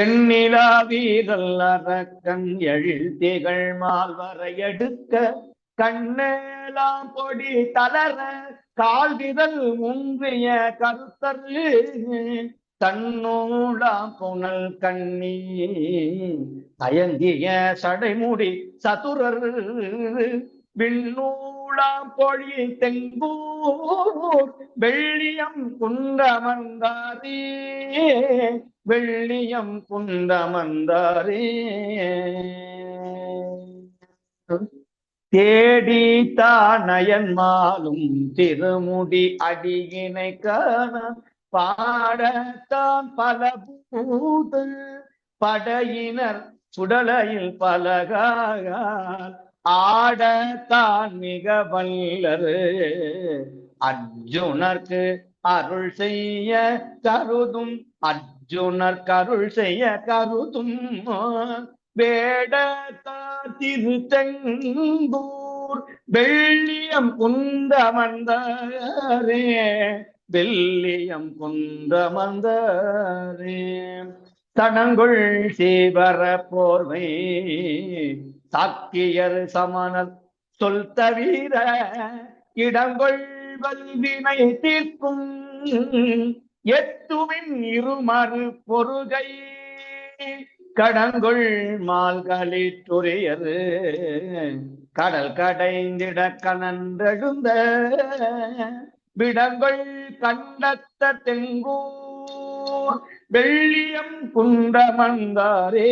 B: எண்ணிலா வீரல் அரக்கன் எழில் திகழ் மால்வரை எடுக்க கண்ணேலாம் பொடி தளர கால்விரல் முன்றிய கருத்தரு தன்னூலாம் புனல் கண்ணி தயங்கிய சடைமுடி சதுரர் விண்ணூலாம் பொழி தெங்கூர் வெள்ளியம் குண்டமர்ந்தாரே வெள்ளியம் குண்டமர்ந்தாரே. தேடி தானயன் மாலும் திருமுடி அடியினை காண பாடத்தான் பல பூது படையினர் சுடலையில் பலகாக ஆடத்தான் மிக வல்லரு அர்ஜுனர்க்கு அருள் செய்ய கருதும் அர்ஜுனர் கருள் செய்ய கருதும் வேடத்தா திருத்தெங்கூர் வெள்ளியம் குந்தமர்ந்தாரே வெள்ளியம் குந்தமர்ந்தாரே. தனங்குள் சீவர போர்வை சாக்கியர் சமணர் சொல் தவிர இடங்கொள் வல்வினை தீர்க்கும் எத்துவின் இருமறு பொருகை கடங்குள் மால்களிற்றுரியது கடல் கடைந்திட கனன்றெழுந்த விடங்கொள் கண்டத்த தெங்கூர் வெள்ளியம் குண்டமர்ந்தாரே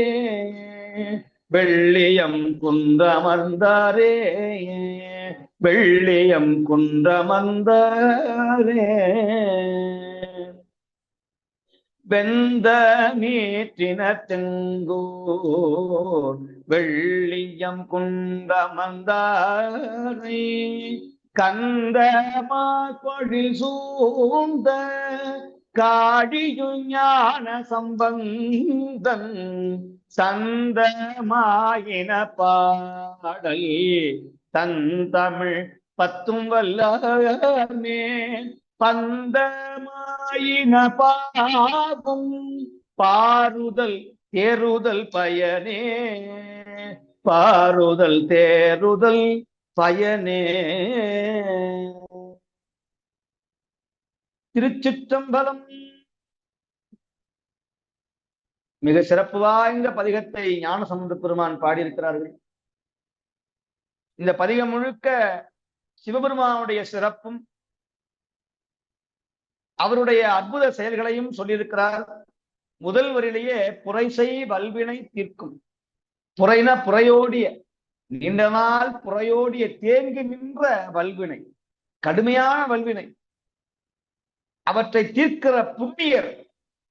B: வெள்ளியம் குண்டமர்ந்தாரே வெள்ளியம் குண்டமர்ந்தாரே. வெந்த நீற்றின தெங்கூர் வெள்ளியம் குண்டமர்ந்தாரை கந்தமா கொடி சூழ்ந்த காடியு ஞான சம்பந்தன் சந்தமாயின பாடல் தன் தமிழ் பத்தும் வல்லமே பந்தமாயின பாவம் பாருதல் தேறுதல் பயனே பாருதல் தேறுதல் பயனே. திருச்சிற்றம்பலம். மிக சிறப்பு வாய்ந்த பதிகத்தை ஞானசம்பந்த பெருமான் பாடியிருக்கிறார்கள். இந்த பதிகம் முழுக்க சிவபெருமானுடைய சிறப்பும் அவருடைய அற்புத செயல்களையும் சொல்லியிருக்கிறார். முதல் வரியிலேயே புரைசை வல்வினை தீர்க்கும். புரைன புறையோடிய நீண்ட நாள் புறையோடிய தேங்கி நின்ற வல்வினை கடுமையான வல்வினை அவற்றை தீர்க்கிற புண்ணியர்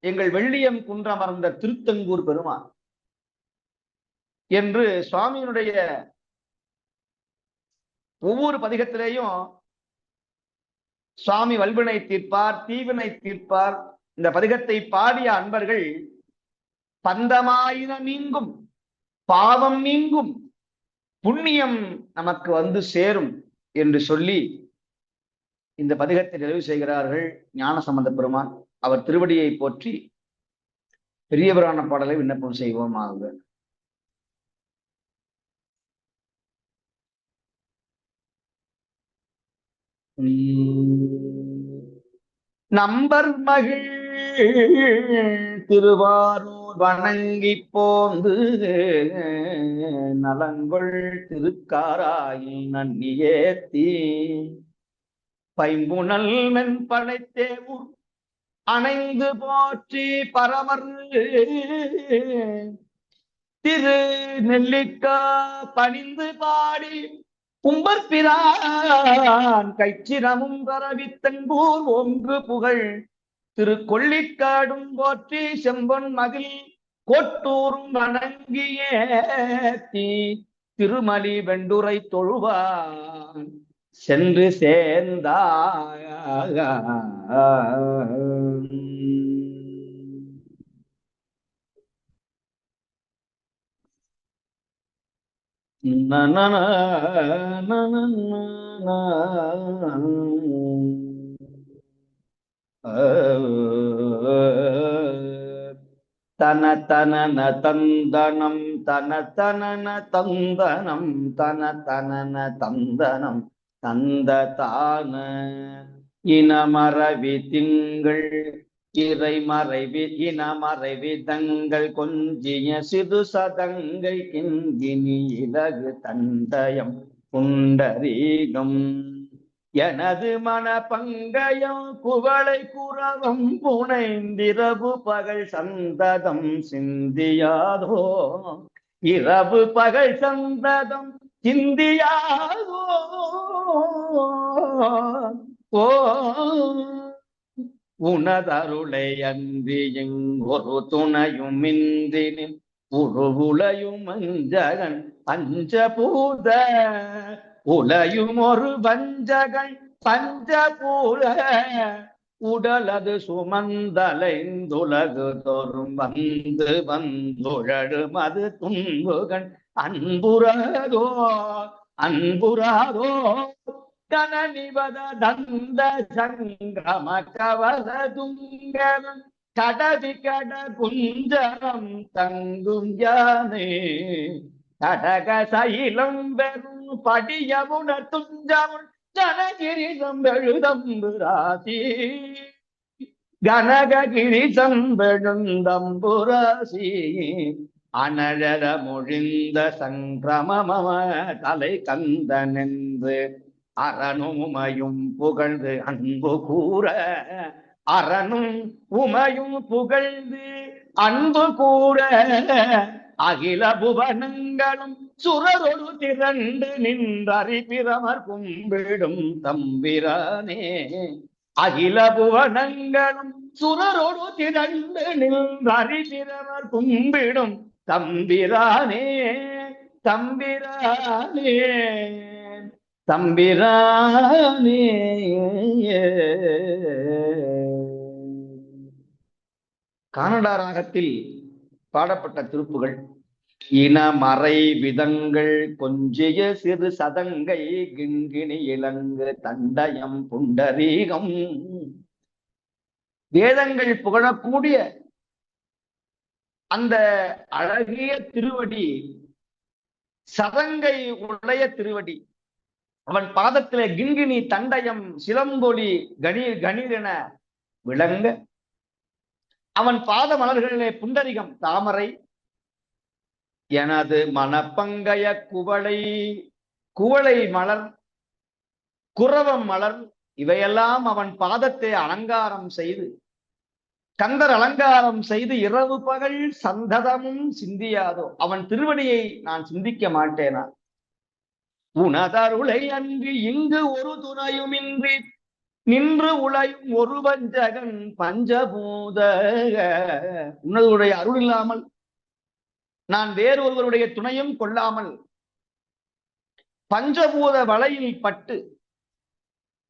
B: எங்கள் வெள்ளியம் குன்றமர்ந்த திருத்தங்கூர் பெருமான் என்று சுவாமியினுடைய ஒவ்வொரு பதிகத்திலேயும் சுவாமி வல்வினை தீர்ப்பார் தீவினை தீர்ப்பார். இந்த பதிகத்தை பாடிய அன்பர்கள் பந்தமாயின நீங்கும் பாவம் நீங்கும் புண்ணியம் நமக்கு வந்து சேரும் என்று சொல்லி இந்த பதிகத்தை நிறைவு செய்கிறார்கள் ஞானசம்பந்த பெருமான். அவர் திருவடியை போற்றி பெரிய புராண பாடலை விண்ணப்பம் செய்வோமாக. நம்பர் மகிழ் திருவாரூர் வணங்கி போந்து நலங்கொள் திருக்காராயில் நன்னியேத்தி பைம்புணல் மென்படைத்தேவூர் அணைந்து போற்றி பரமர் திரு நெல்லிக்கா பணிந்து பாடி கும்பற்பிரான் கைச்சிரமும் பரவித்தன்பூர் ஒன்று புகழ் திரு கொள்ளிக்காடும் போற்றி செம்பொன் மகிழ் கோட்டூரும் வணங்கியேத்தி திருமலி வெண்டுரை தொழுவான் சென்று சேர்ந்தாய். தன தனன தந்தனம் தன தனன தந்தனம் தன தனன தந்தனம் தந்த தான இனமரவி திங்கள் இறை மறைவி இனமறைவி தங்கள் கொஞ்சிய சிறு சதங்கை கிங்கினி இலகு தண்டயம் புண்டரீகம் எனது மன பங்கயம் குவளை குரவம் புனைந்திரவு பகல் சந்ததம் சிந்தியாதோ இரவு பகல் சந்ததம் சிந்தியாதோ ஓ உனதருளை அன்றி ஒரு துணையும் இன்றினின் உருவுளையும் அஞ்சகன் பஞ்சபூத உலையும் ஒரு வஞ்சகன் பஞ்சபூத உடலது சுமந்தலைந்துலகு தோறும் வந்து வந்துழடும் அது துன்புகன் அன்புறாதோ அன்புறாதோ கனநிவத தந்த சங்கிரம கவல துங்கரம் கடவி கட குஞ்சரம் தங்கும் யானே கடக சைலம் வெறும் படியமுன துஞ்சமுன் ஜனகிரிசம் எழுதம்பு ராசி கனககிரிசம் எழுந்தம்புராசி அனழர மொழிந்த சங்கிரமம தலை கந்தனென்று அரணும் உமையும் புகழ்ந்து அன்பு கூற அரணும் உமையும் புகழ்ந்து அன்பு கூற அகில புவனங்களும் சுரரொடு திரண்டு நின்றறி பிரமர் கும்பிடும் தம்பிரானே அகில புவனங்களும் சுரரொடு திரண்டு நின்றறி பிரமர் கும்பிடும் தம்பிரானே தம்பிரானே தம்பிரானே. கானடா ராகத்தில் பாடப்பட்ட திருப்புகள் இனமறை விதங்கள் கொஞ்சிய சிறு சதங்கை கிண்கிணி இளங்கு தண்டயம் புண்டரீகம். வேதங்கள் புகழக்கூடிய அந்த அழகிய திருவடி, சதங்கை உடைய திருவடி, அவன் பாதத்திலே கிண்கிணி தண்டயம் சிலம்பொலி கணீர் கணீர் என விளங்க, அவன் பாத மலர்களிலே புண்டரிகம் தாமரை, எனது மனப்பங்கய குவளை குவளை மலர் குரவம் மலர் இவையெல்லாம் அவன் பாதத்தை அலங்காரம் செய்து, கந்தர் அலங்காரம் செய்து இரவு பகல் சந்ததமும் சிந்தியாதோ. அவன் திருவடியை நான் சிந்திக்க மாட்டேனா? உனதருளை அன்றி இங்கு ஒரு துணையுமின்றி நின்று உழையும் ஒரு வஞ்சகன் பஞ்சபூத. உன்னதுடைய அருள் இல்லாமல் நான் வேறு ஒருவருடைய துணையும் கொள்ளாமல் பஞ்சபூத வலையில் பட்டு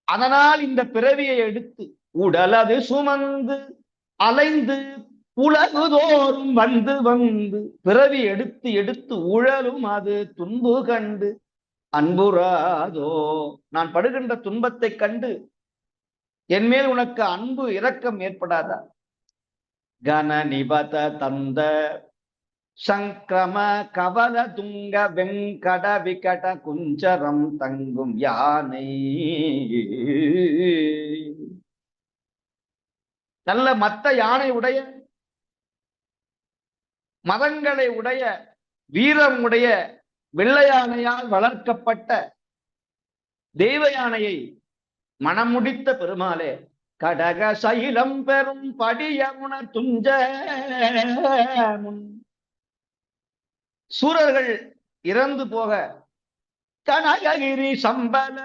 B: அதனால் இந்த பிறவியை எடுத்து உடலது சுமந்து அலைந்து உலகுதோறும் வந்து வந்து பிறவி எடுத்து எடுத்து உழலும் அது துன்பு கண்டு அன்புறாதோ. நான் படுகின்ற துன்பத்தை கண்டு என்மேல் உனக்கு அன்பு இரக்கம் ஏற்படாதா? கன நிபத தந்த சங்கிரம கவல துங்க வெங்கட விகட குஞ்சரம் தங்கும் யானை. நல்ல மத்த யானை உடைய, மதங்களை உடைய, வீரம் உடைய வெள்ளை யானையால் வளர்க்கப்பட்ட தெய்வ யானையை மனமுடித்த பெருமாளே, கடக சைலம் பெறும் படியமுன துஞ்ச சூரர்கள் இறந்து போக கனககிரி சம்பல,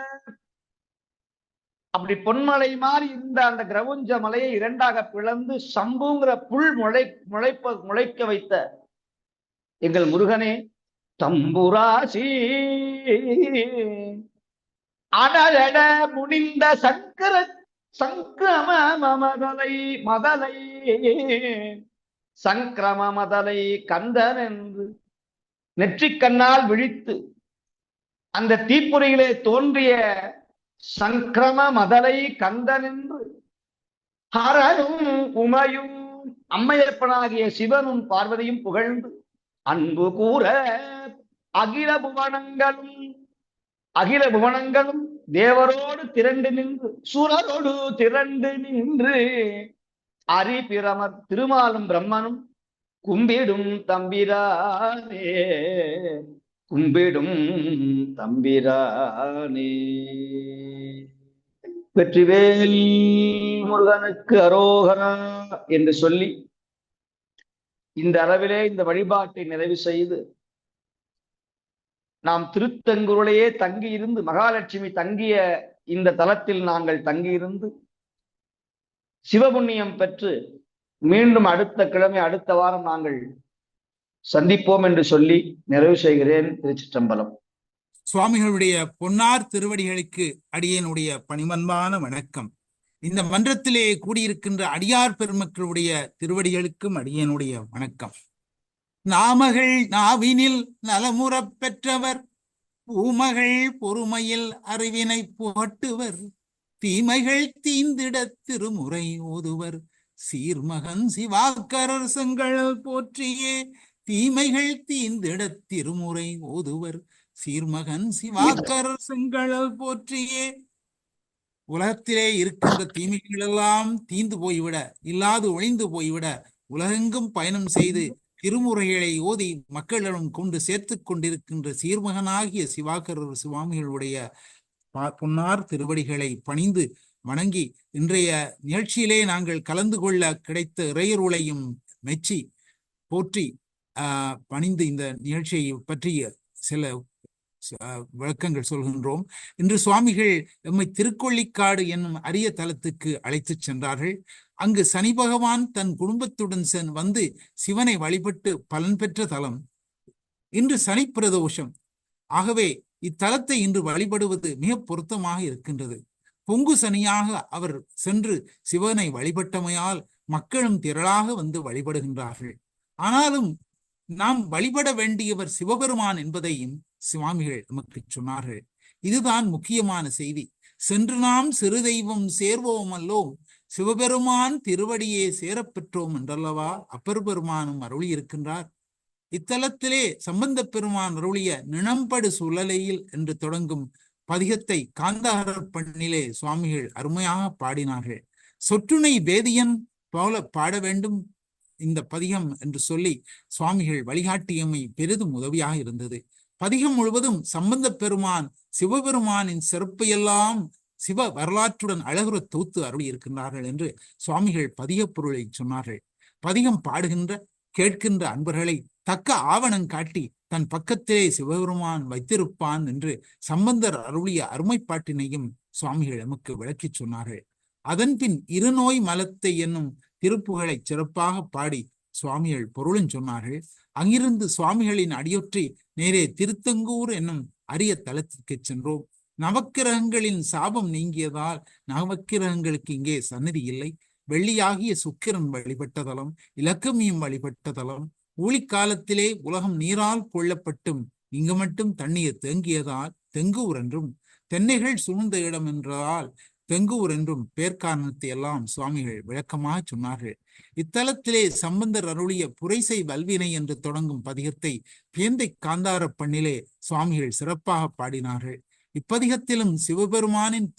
B: அப்படி பொன்மலை மாறி இருந்த அந்த கிரவுஞ்ச மலையை இரண்டாக பிளந்து சம்புங்கிற புல் முளைக்க வைத்த எங்கள் முருகனே, தம்புராசி அடட முடிந்த சங்கிரம மதலை சங்கிரம மதலை கந்தன் என்று நெற்றிக்கண்ணால் விழித்து அந்த தீப்புரையிலே தோன்றிய சங்கிரம மதலை கந்தன் என்று ஹரனும் உமையும் அம்மையப்பனாகிய சிவனும் பார்வதியும் புகழ்ந்து அன்பு கூற அகில புவனங்களும் தேவரோடு திரண்டு நின்று சுரரோடு திரண்டு நின்று அரிபிரமர் திருமாலும் பிரம்மனும் கும்பிடும் தம்பிரானே வெற்றிவேல் முருகனுக்கு அரோகரா என்று சொல்லி இந்த அளவிலே இந்த வழிபாட்டை நிறைவு செய்து, நாம் திருத்தெங்குருளையே தங்கியிருந்து, மகாலட்சுமி தங்கிய இந்த தலத்தில் நாங்கள் தங்கியிருந்து சிவபுண்ணியம் பெற்று மீண்டும் அடுத்த கிழமை அடுத்த வாரம் நாங்கள் சந்திப்போம் என்று சொல்லி நிறைவு செய்கிறேன். திருச்சிற்றம்பலம்.
C: சுவாமிகளுடைய பொன்னார் திருவடிகளுக்கு அடியேனுடைய பணிவன்பான வணக்கம். இந்த மன்றத்திலே கூடியிருக்கின்ற அடியார் பெருமக்களுடைய திருவடிகளுக்கும் அடியேனுடைய வணக்கம். நாமகள் நாவினில் நலமுறப் பெற்றவர், பூமகள் பொறுமையில் அறிவினை புகட்டுவர், தீமைகள் தீந்திட திருமுறை ஓதுவர், சீர்மகன் சிவாக்கரர் செங்கழல் போற்றியே, தீமைகள் தீந்திட திருமுறை ஓதுவர், சீர்மகன் சிவாக்கரர் செங்கழல் போற்றியே. உலகத்திலே இருக்கின்ற தீமைகள் எல்லாம் தீந்து போய்விட, இல்லாது ஒழிந்து போய்விட, உலகெங்கும் பயணம் செய்து திருமுறைகளை ஓதி மக்களிடம் கொண்டு சேர்த்து கொண்டிருக்கின்ற சீர்மகனாகிய சிவாக்கரர் சுவாமிகளுடைய பொன்னார் திருவடிகளை பணிந்து வணங்கி, இன்றைய நிகழ்ச்சியிலே நாங்கள் கலந்து கொள்ள கிடைத்த இறையருளையும் மெச்சி போற்றி பணிந்து இந்த நிகழ்ச்சியை பற்றிய சில விளக்கங்கள் சொல்கின்றோம். இன்று சுவாமிகள் எம்மை திருக்கொள்ளிக்காடு என்னும் அரிய தலத்துக்கு அழைத்து சென்றார்கள். அங்கு சனி பகவான் தன் குடும்பத்துடன் வந்து சிவனை வழிபட்டு பலன் பெற்ற தலம். இன்று சனி பிரதோஷம். ஆகவே இத்தலத்தை இன்று வழிபடுவது மிக பொருத்தமாக இருக்கின்றது. பொங்கு சனியாக அவர் சென்று சிவனை வழிபட்டமையால் மக்களும் திரளாக வந்து வழிபடுகின்றார்கள். ஆனாலும் நாம் வழிபட வேண்டியவர் சிவபெருமான் என்பதையும் சுவாமிகள் நமக்கு சொன்னார்கள். இதுதான் முக்கியமான செய்தி. சென்று நாம் சிறு தெய்வம் சேர்வோம் அல்லோம், சிவபெருமான் திருவடியே சேரப்பெற்றோம் என்றல்லவா அப்பர் பெருமானும் அருளி இருக்கின்றார். இத்தலத்திலே சம்பந்த பெருமான் அருளிய நிணம்படு சுழலையில் என்று தொடங்கும் பதிகத்தை காந்தாரர் பண்ணிலே சுவாமிகள் அருமையாக பாடினார்கள். சொற்றுணை வேதியன் போல பாட வேண்டும் இந்த பதிகம் என்று சொல்லி சுவாமிகள் வழிகாட்டியமை பெரிதும் உதவியாக இருந்தது. பதிகம் முழுவதும் சம்பந்த பெருமான் சிவபெருமானின் சிறப்பையெல்லாம் சிவ வரலாற்றுடன் அழகுற தொகுத்து அருளி இருக்கின்றார்கள் என்று சுவாமிகள் பதிக பொருளை சொன்னார்கள். பதிகம் பாடுகின்ற கேட்கின்ற அன்பர்களை தக்க ஆவணம் காட்டி தன் பக்கத்திலே சிவபெருமான் வைத்திருப்பான் என்று சம்பந்தர் அருளிய அருமைப்பாட்டினையும் சுவாமிகள் நமக்கு விளக்கி சொன்னார்கள். அதன்பின் இருநோய் மலத்தை என்னும் திருப்புகளை சிறப்பாக பாடி சுவாமிகள் பொருளும் சொன்னார்கள். அங்கிருந்து சுவாமிகளின் அடியொற்றி நேரே திருத்தங்கூர் என்னும் அரிய தலத்திற்கு சென்றோம். நவக்கிரகங்களின் சாபம் நீங்கியதால் நவக்கிரகங்களுக்கு இங்கே சன்னதி இல்லை. வெள்ளியாகிய சுக்கிரன் வழிபட்ட தலம், இலக்கமியும் வழிபட்ட தலம். ஊழிக்காலத்திலே உலகம் நீரால் கொள்ளப்பட்டும் இங்கு மட்டும் தண்ணீர் தேங்கியதால் தெங்கூர் என்றும், தென்னைகள் சூழ்ந்த இடம் என்றால் தெங்கூர் என்றும் பேர்காரணத்தை எல்லாம் சுவாமிகள் விளக்கமாக சொன்னார்கள். இத்தலத்திலே சம்பந்தர் அருளிய புரைசை வல்வினை என்று தொடங்கும் பதிகத்தை பேந்தை காந்தார பண்ணிலே சுவாமிகள் சிறப்பாக பாடினார்கள். இப்பதிகத்திலும் சிவபெருமானின்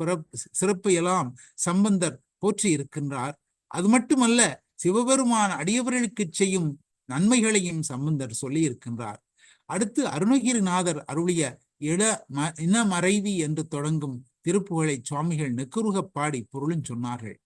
C: சிறப்பை எல்லாம் சம்பந்தர் போற்றி இருக்கின்றார். அது மட்டுமல்ல, சிவபெருமான் அடியவர்களுக்கு செய்யும் நன்மைகளையும் சம்பந்தர் சொல்லி இருக்கின்றார். அடுத்து அருணகிரிநாதர் அருளிய இனமறைவி என்று தொடங்கும் திருப்புகழை சுவாமிகள் நெக்குருக பாடி பொருளும் சொன்னார்கள்.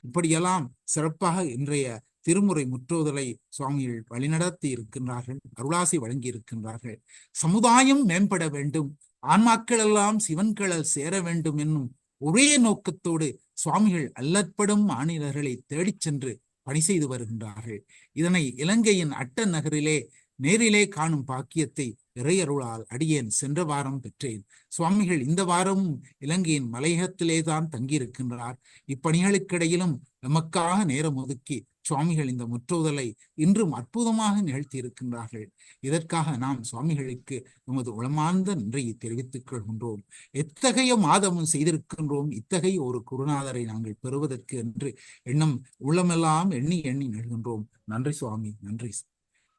C: இப்படியெல்லாம் சிறப்பாக இன்றைய திருமுறை முற்றோதலை சுவாமிகள் வழிநடத்தி இருக்கின்றார்கள், அருளாசி வழங்கி இருக்கின்றார்கள். சமுதாயம் மேம்பட வேண்டும், ஆன்மாக்கள் எல்லாம் சிவன்களல் சேர வேண்டும் என்னும் ஒரே நோக்கத்தோடு சுவாமிகள் அல்லற்படும் மாநிலர்களை தேடிச் சென்று பணி செய்து வருகின்றார்கள். இதனை இலங்கையின் அட்ட நகரிலே நேரிலே காணும் பாக்கியத்தை இறையருளால் அடியேன் சென்ற வாரம் பெற்றேன். சுவாமிகள் இந்த வாரமும் இலங்கையின் மலையகத்திலே தான் தங்கியிருக்கின்றார். இப்பணிகளுக்கிடையிலும் நமக்காக நேரம் ஒதுக்கி சுவாமிகள் இந்த முற்றோதலை இன்றும் அற்புதமாக நிகழ்த்தி இருக்கின்றார்கள். இதற்காக நாம் சுவாமிகளுக்கு நமது உளமார்ந்த நன்றியை தெரிவித்துக் கொள்கின்றோம். எத்தகைய மாதமும் செய்திருக்கின்றோம் இத்தகைய ஒரு குருநாதரை நாங்கள் பெறுவதற்கு என்று எண்ணம் உள்ளமெல்லாம் எண்ணி எண்ணி நிகழ்கின்றோம். நன்றி சுவாமி, நன்றி.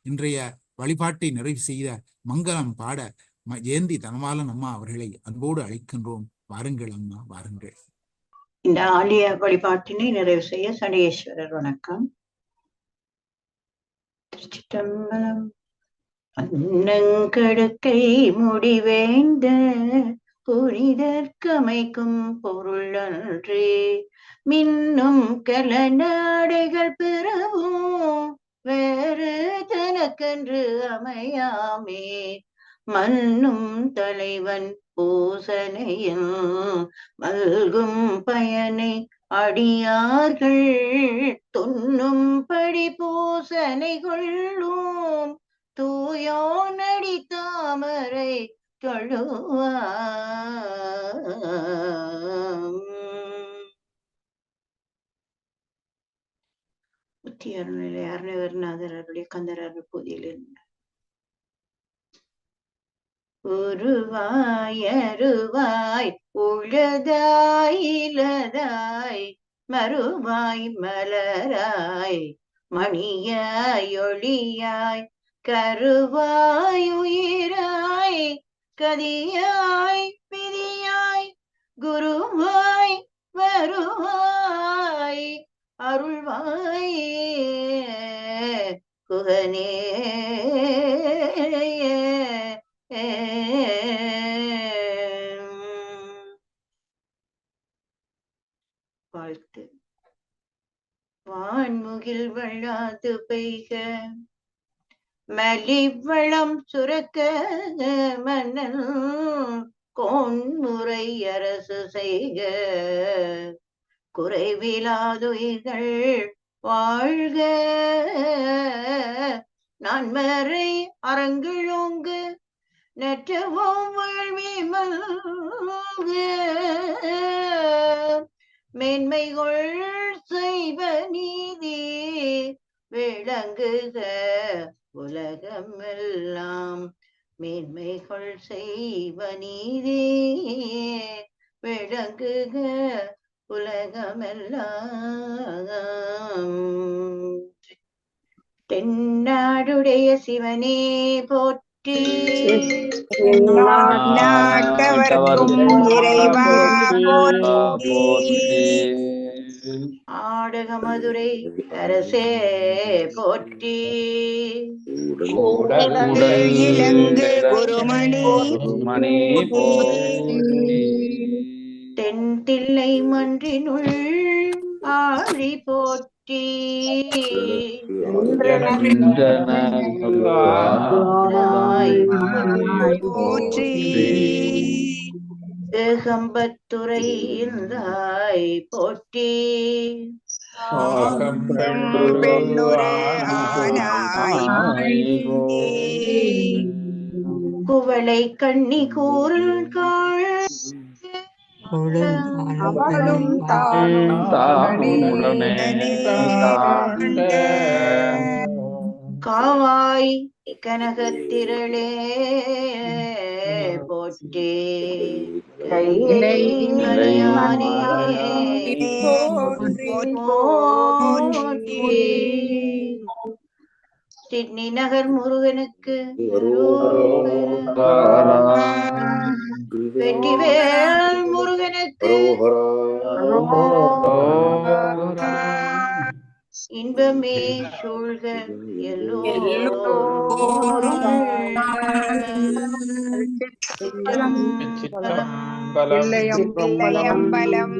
C: இன்றைய வழிபாட்டை நிறைவு செய்த மங்களம் பாட ஜெயந்தி தனவாளன் அம்மா அவர்களை அன்போடு அழைக்கின்றோம். வாருங்கள் அம்மா, வாருங்கள்.
D: இந்த ஆலய வழிபாட்டினை நிறைவு செய்ய சண்டீஸ்வரர் வணக்கம். திருச்சிற்றம்பலம். அன்னங்கடுக்கை முடிவேந்த புனிதற்கமைக்கும் பொருள் அன்றே, மின்னும் கலநாடைகள் பிறவும் வேறு தனக்கென்று அமையாமே, மன்னும் தலைவன் பூசனையில் மல்கும் பயனை அடியார்கள் தொன்னும் படி பூசனை கொள்ளும் தூயோனடி தாமரை தொழுவாம். 106 அருணகிரிநாதருடைய கந்தரர் பொதியிலிருந்து. உருவாய் அருவாய் உளதாய் இலதாய் மறுவாய் மலராய் மணியாய் ஒளியாய் கருவாய் உயிராய் கதியாய் பிதியாய் குருவாய் வருவாய் அருள்வாய் குகனே. வாழ்த்து. வான்முகில் வள்ளாது பெய்க, மலிவளம் சுரக்க, மன்னன் கோன்முறை அரசு செய்க, குறைவிலாதுயிர்கள் வாழ்க, நான்மறை அரங்கலோங்கு நற்றவோம் வாழ்வி மல்க, மேன்மைகள் செய்வ நீதி விளங்குக உலகமெல்லாம், மேன்மைகள் செய்வ நீதி விளங்குக உலகமெல்லாம். தென்னாடுடைய சிவனே போற்றி,
E: நாட்டவர்க்கும் இறைவா போற்றி,
D: ஆடக மதுரை அரசே போற்றி,
E: இலங்கு குருமணி
B: போற்றி,
D: தென் தில்லை மன்றினுள் ஆழி போற்றி,
E: போற்றி,
D: ஏகம்பத்துறை இருந்தாய் போற்றி,
E: பெண்ணுரு ஆனாய்
D: குவளை கண்ணி கூறுள் காள்
E: அவளும் தானுடனே
D: காவாய் கனகத்திரளே போற்றி, கைலை மலையானே போற்றி, சிட்னி நகர் முருகனுக்கு வெற்றிவேல் முருகனுக்கு
E: சிற்றம்பலம்
F: சிற்றம்பலம்
E: தில்லையம்பலம்